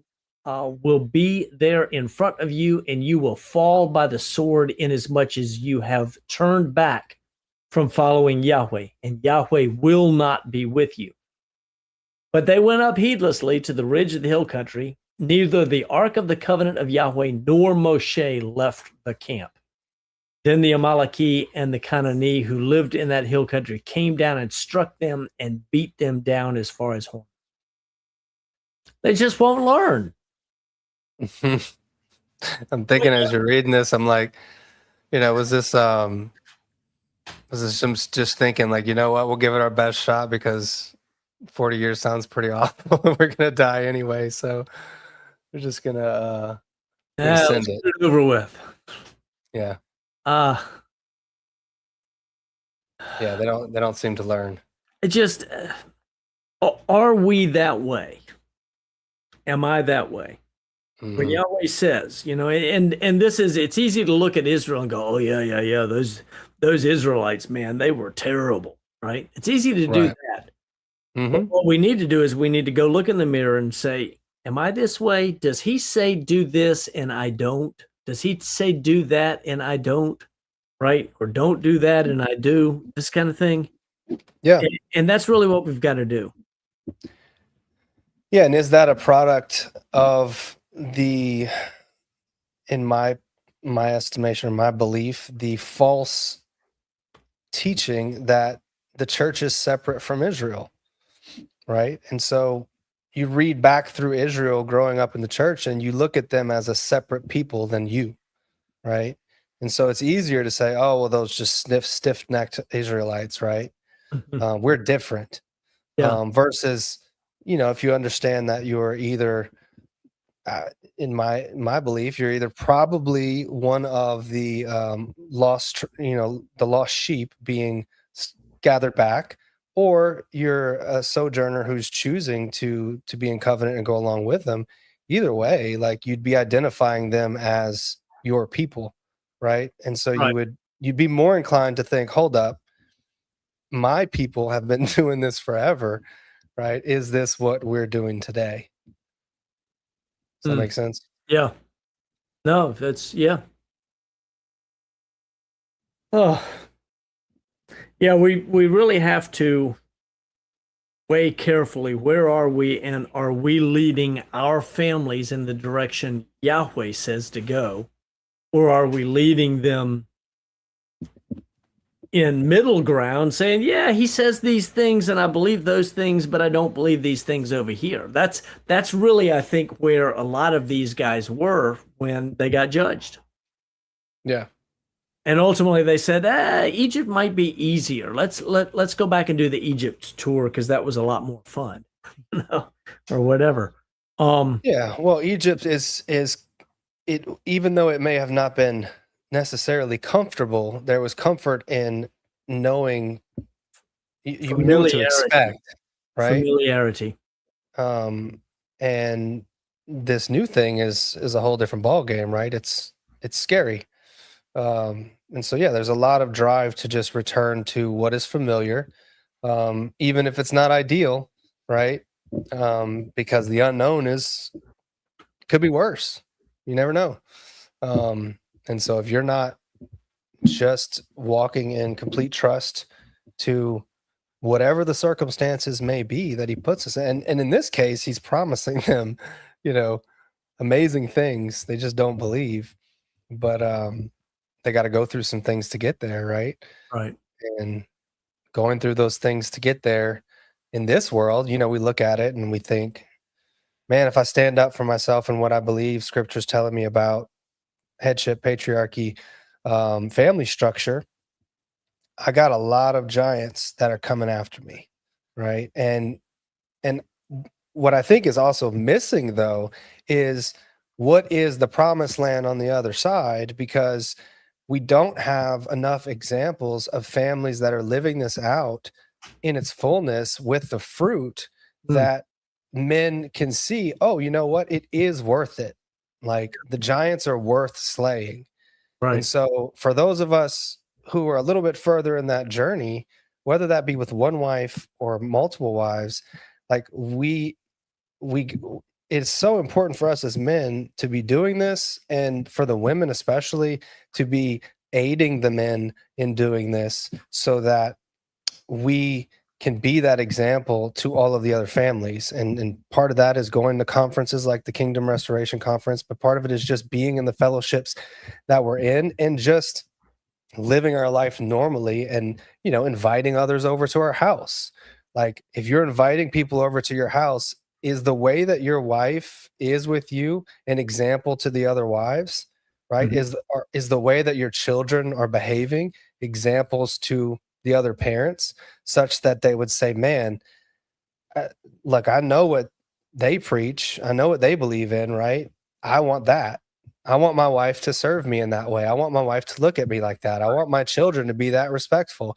will be there in front of you, and you will fall by the sword, inasmuch as you have turned back from following Yahweh, and Yahweh will not be with you." But they went up heedlessly to the ridge of the hill country. Neither the ark of the covenant of Yahweh nor Moshe left the camp. Then the Amaleki and the Canaanite who lived in that hill country came down and struck them and beat them down as far as Horn. They just won't learn. I'm thinking as you're reading this, I'm like, was this just thinking like, you know what, we'll give it our best shot because 40 years sounds pretty awful. We're gonna die anyway, so we're just gonna send it. Get it over with. Yeah. Yeah, they don't seem to learn. It just are we that way? Am I that way? Mm-hmm. When Yahweh says, and this is, it's easy to look at Israel and go, oh yeah, those Israelites, man, they were terrible, right? It's easy to do that. Mm-hmm. But what we need to do is we need to go look in the mirror and say, am I this way? Does he say do this and I don't? Does he say do that and I don't? Right? Or don't do that and I do? This kind of thing. Yeah. And that's really what we've got to do. Yeah, and is that a product of in my estimation or my belief, the false teaching that the church is separate from Israel, right? And so you read back through Israel growing up in the church and you look at them as a separate people than you, right? And so it's easier to say, oh, well, those just stiff-necked Israelites, right? We're different. Yeah. Versus, if you understand that you're either, in my belief, you're either probably one of the the lost sheep being gathered back, or you're a sojourner who's choosing to be in covenant and go along with them. Either way, like, you'd be identifying them as your people, right? And so Right. you'd be more inclined to think, hold up, my people have been doing this forever, right? Is this what we're doing today? Does that Mm. make sense? Yeah. No, that's yeah. Oh, yeah. We really have to weigh carefully, where are we, and are we leading our families in the direction Yahweh says to go, or are we leading them in middle ground, saying, yeah, he says these things and I believe those things, but I don't believe these things over here. That's really, I think, where a lot of these guys were when they got judged. Yeah. And ultimately they said, Egypt might be easier. Let's go back and do the Egypt tour because that was a lot more fun. Or whatever. Yeah. Well, Egypt is it, even though it may have not been necessarily comfortable, there was comfort in knowing you knew what to expect, right? Familiarity. And this new thing is a whole different ball game, right? It's scary. And so, yeah, there's a lot of drive to just return to what is familiar, even if it's not ideal, right? Because the unknown could be worse. You never know. And so if you're not just walking in complete trust to whatever the circumstances may be that he puts us in, and in this case, he's promising them, you know, amazing things. They just don't believe. But they got to go through some things to get there, right? Right. And going through those things to get there in this world, we look at it and we think, man, if I stand up for myself and what I believe scripture's telling me about headship, patriarchy, family structure, I got a lot of giants that are coming after me, right? And what I think is also missing, though, is what is the promised land on the other side, because we don't have enough examples of families that are living this out in its fullness with the fruit that men can see. Oh, you know what? It is worth it. Like, the giants are worth slaying. And Right. so for those of us who are a little bit further in that journey, whether that be with one wife or multiple wives, like, we it's so important for us as men to be doing this, and for the women especially to be aiding the men in doing this, so that we can be that example to all of the other families. And part of that is going to conferences like the Kingdom Restoration Conference, but part of it is just being in the fellowships that we're in and just living our life normally, and inviting others over to our house. Like, if you're inviting people over to your house, is the way that your wife is with you an example to the other wives, right? Mhm. Is the way that your children are behaving examples to the other parents, such that they would say, man, look, I know what they preach, I know what they believe in, right? I want that. I want my wife to serve me in that way. I want my wife to look at me like that. I want my children to be that respectful.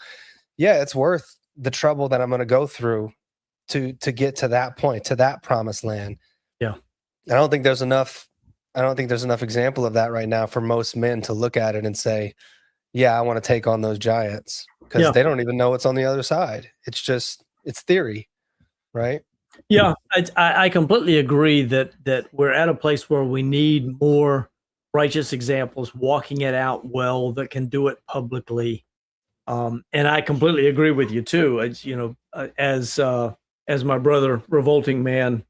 Yeah, it's worth the trouble that I'm going to go through to get to that point, to that promised land. Yeah. I don't think there's enough example of that right now for most men to look at it and say, yeah, I want to take on those giants, because Yeah. they don't even know what's on the other side. It's theory, right? Yeah, I completely agree that we're at a place where we need more righteous examples walking it out well that can do it publicly. And I completely agree with you too. As as my brother, Revolting Man,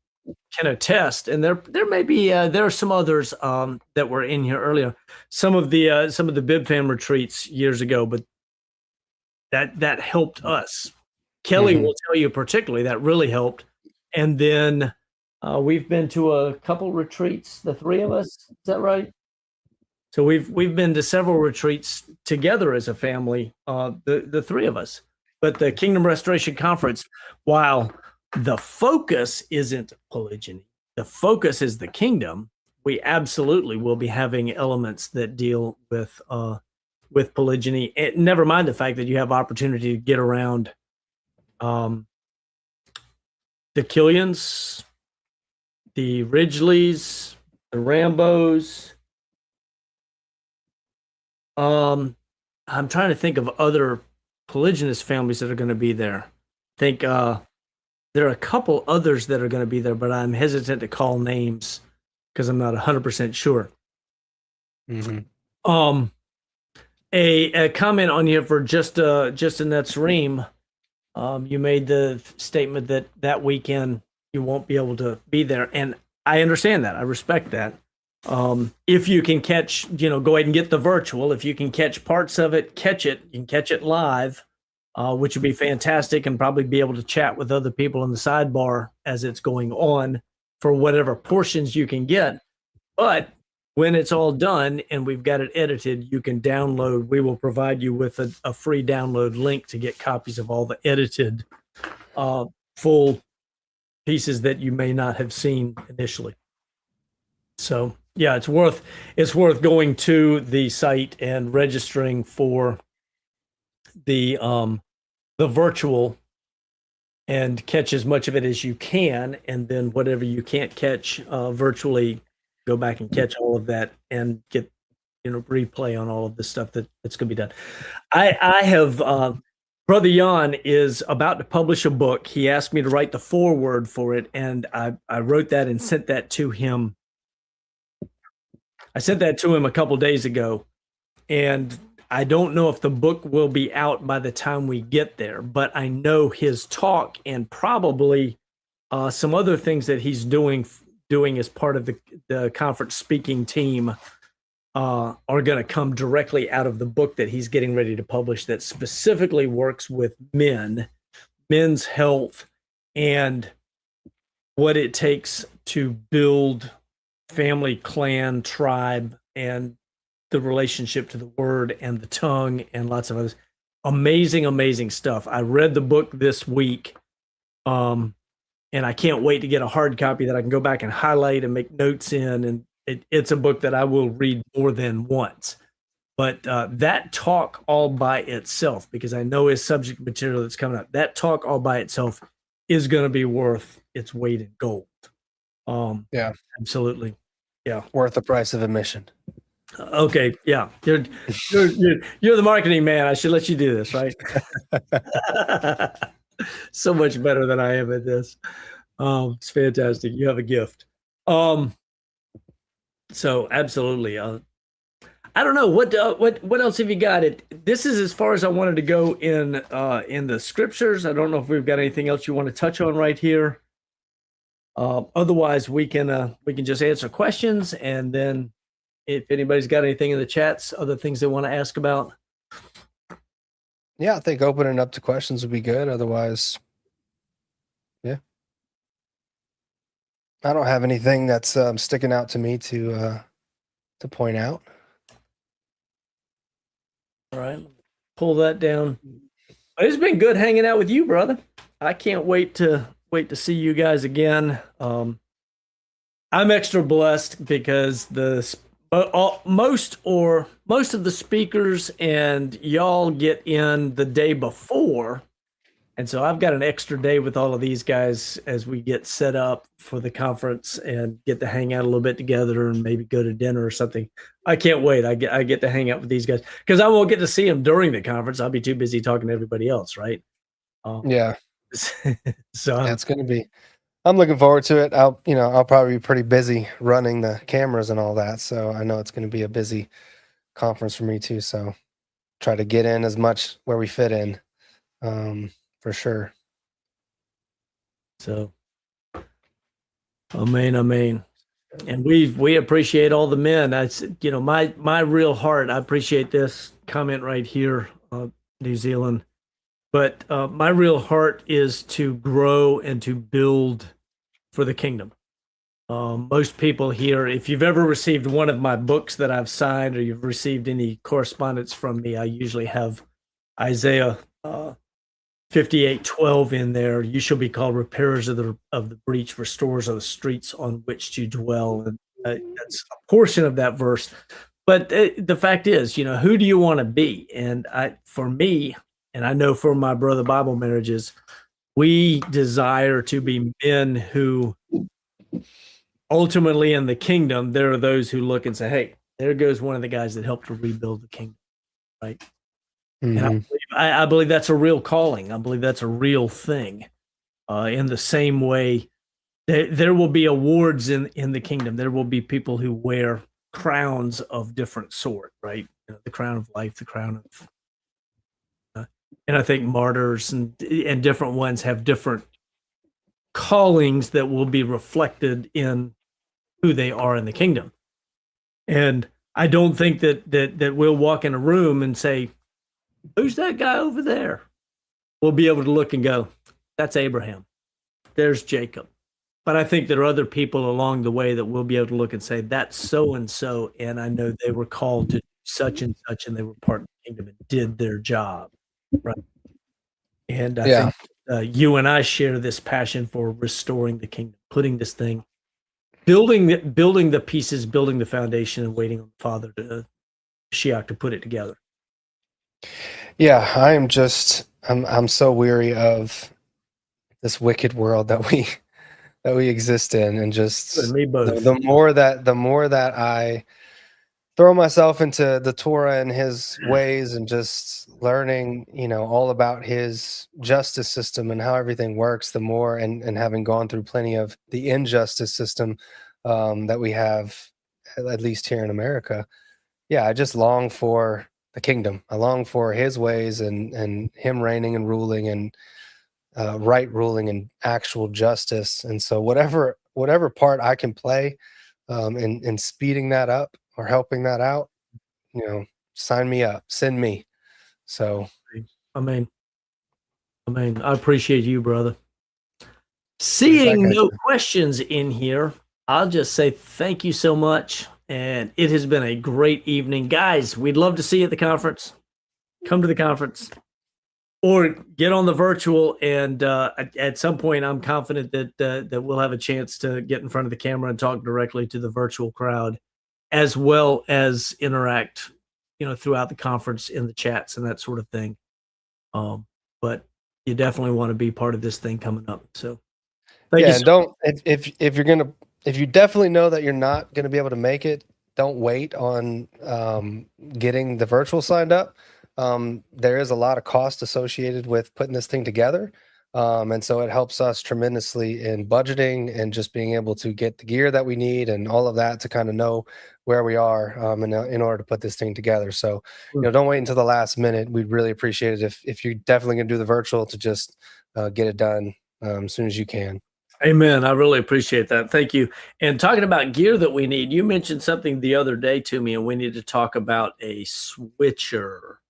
can attest, and there may be there are some others that were in here earlier. Some of the Bib Fam retreats years ago, but that helped us. Kelly Mhm. will tell you particularly that really helped. And then we've been to a couple retreats, the three of us. Is that right? So we've been to several retreats together as a family, the three of us. But the Kingdom Restoration Conference, while the focus isn't polygyny, the focus is the kingdom. We absolutely will be having elements that deal with polygyny. Never mind the fact that you have opportunity to get around the Killians, the Ridgeleys, the Rambos. I'm trying to think of other polygynous families that are going to be there. I think there are a couple others that are going to be there, but I'm hesitant to call names because I'm not 100% sure. Mm-hmm. A comment on you for just Annette's Ream. You made the statement that that weekend you won't be able to be there, and I understand that. I respect that. If you can catch, go ahead and get the virtual. If you can catch parts of it, catch it. You can catch it live, which would be fantastic, and probably be able to chat with other people in the sidebar as it's going on for whatever portions you can get. But when it's all done and we've got it edited, you can download. We will provide you with a free download link to get copies of all the edited full pieces that you may not have seen initially. So yeah, it's worth going to the site and registering for the virtual and catch as much of it as you can, and then whatever you can't catch virtually, go back and catch all of that and get replay on all of the stuff that's going to be done. I have Brother Jan is about to publish a book. He asked me to write the foreword for it, and I wrote that and sent that to him. I sent that to him a couple days ago, and I don't know if the book will be out by the time we get there, but I know his talk and probably some other things that he's doing as part of the conference speaking team are going to come directly out of the book that he's getting ready to publish that specifically works with men's health, and what it takes to build family, clan, tribe, and the relationship to the word and the tongue and lots of others. Amazing stuff. I read the book this week, and I can't wait to get a hard copy that I can go back and highlight and make notes in. And it's a book that I will read more than once. But that talk all by itself, because I know his subject material that's coming up, that talk all by itself is going to be worth its weight in gold. Yeah, absolutely. Yeah, worth the price of admission. Okay, yeah, you're the marketing man. I should let you do this, right? So much better than I am at this. It's fantastic. You have a gift. So absolutely. I don't know what else have you got? This is as far as I wanted to go in the scriptures. I don't know if we've got anything else you want to touch on right here. Otherwise, we can just answer questions, and then if anybody's got anything in the chats, other things they want to ask about. Yeah, I think opening up to questions would be good. Otherwise, yeah, I don't have anything that's sticking out to me to point out. All right, pull that down. It's been good hanging out with you, brother. I can't wait to see you guys again. I'm extra blessed because most of the speakers and y'all get in the day before, and so I've got an extra day with all of these guys as we get set up for the conference and get to hang out a little bit together and maybe go to dinner or something. I can't wait. I get to hang out with these guys because I won't get to see them during the conference. I'll be too busy talking to everybody else, right? Yeah. So it's going to be. I'm looking forward to it. I'll probably be pretty busy running the cameras and all that. So I know it's going to be a busy conference for me too. So try to get in as much where we fit in, for sure. So Amen, amen. And we appreciate all the men. That's my real heart. I appreciate this comment right here, New Zealand. But my real heart is to grow and to build for the kingdom. Most people here, if you've ever received one of my books that I've signed, or you've received any correspondence from me, I usually have Isaiah 58:12 in there. You shall be called repairers of the breach, restorers of the streets on which to dwell. And that's a portion of that verse. But the fact is, who do you want to be? And for me, and I know for my brother Bible marriages, we desire to be men who ultimately in the kingdom, there are those who look and say, hey, there goes one of the guys that helped to rebuild the kingdom, right? Mm-hmm. And I believe that's a real calling. I believe that's a real thing. In the same way, there will be awards in the kingdom. There will be people who wear crowns of different sort, right? The crown of life, the crown of, and I think martyrs and different ones have different callings that will be reflected in who they are in the kingdom. And I don't think that we'll walk in a room and say, who's that guy over there? We'll be able to look and go, that's Abraham. There's Jacob. But I think there are other people along the way that we'll be able to look and say, that's so-and-so, and I know they were called to do such and such, and they were part of the kingdom and did their job. Right. And I think you and I share this passion for restoring the kingdom, putting this thing, building the pieces, building the foundation, and waiting on the Father to Mashiach to put it together. Yeah, I'm so weary of this wicked world that we exist in, and just Me both. the more that I throw myself into the Torah and his ways, and just learning, all about his justice system and how everything works, the more, and having gone through plenty of the injustice system that we have, at least here in America. Yeah, I just long for the kingdom. I long for his ways, and him reigning and ruling, and right ruling and actual justice. And so whatever part I can play in speeding that up or helping that out, sign me up, send me. So I appreciate you, brother. Seeing no questions in here, I'll just say thank you so much. And it has been a great evening. Guys, we'd love to see you at the conference. Come to the conference. Or get on the virtual, and at some point, I'm confident that we'll have a chance to get in front of the camera and talk directly to the virtual crowd, as well as interact, throughout the conference in the chats and that sort of thing. But you definitely want to be part of this thing coming up. So, thank you. And don't if you definitely know that you're not gonna be able to make it, don't wait on getting the virtual signed up. There is a lot of cost associated with putting this thing together. And so it helps us tremendously in budgeting and just being able to get the gear that we need and all of that to kind of know where we are in order to put this thing together. So, don't wait until the last minute. We'd really appreciate it if you're definitely going to do the virtual, to just get it done as soon as you can. Amen. I really appreciate that. Thank you. And talking about gear that we need, you mentioned something the other day to me, and we need to talk about a switcher.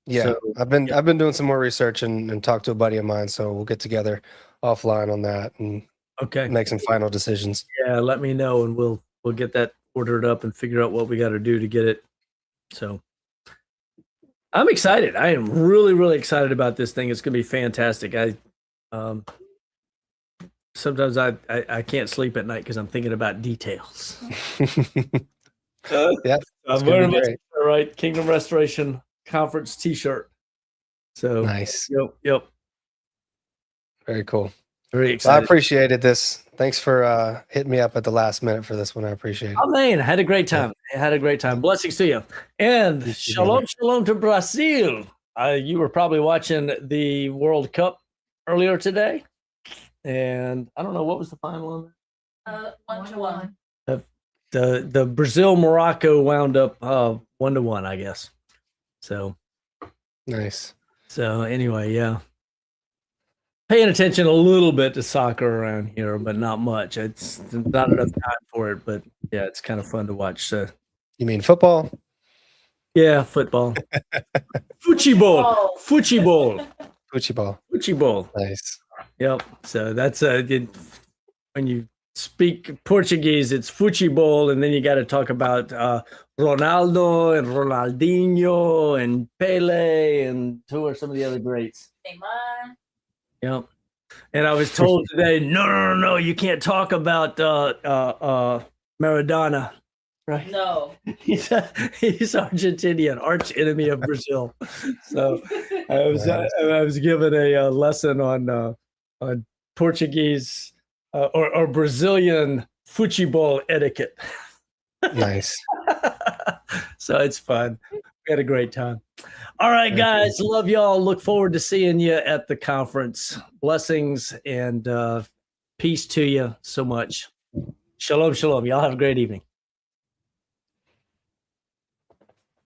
Yeah, So, I've been doing some more research and talked to a buddy of mine, so we'll get together offline on that and make some final decisions. Yeah, let me know, and we'll get that ordered up and figure out what we got to do to get it. So I'm excited. I am really, really excited about this thing. It's going to be fantastic. Sometimes I can't sleep at night because I'm thinking about details. Yeah, I'm wearing my right Kingdom Restoration Conference T-shirt. So nice. Yep. Very cool. Very excited. Well, I appreciated this. Thanks for hitting me up at the last minute for this one. I appreciate it. Oh man, I had a great time. Blessings to you. And shalom to Brazil. You were probably watching the World Cup earlier today. And I don't know, what was the final on that? 1-1. The Brazil Morocco wound up 1-1, I guess. So nice. So anyway, yeah. paying attention a little bit to soccer around here, but not much. It's not enough time for it, but yeah, it's kind of fun to watch. So You mean football? yeah, football, football, Oh. football, Football. football. Nice. Yep. So that's when you speak Portuguese, it's football, and then you got to talk about Ronaldo and Ronaldinho and Pele and who are some of the other greats. Neymar. Yep. And I was told today, no, you can't talk about Maradona. Right? No. He's Argentinian, arch enemy of Brazil. So I was given a lesson on Portuguese or Brazilian football etiquette. Nice. So it's fun. We had a great time. All right, guys. Love y'all. Look forward to seeing you at the conference. Blessings and peace to you so much. Shalom, shalom. Y'all have a great evening.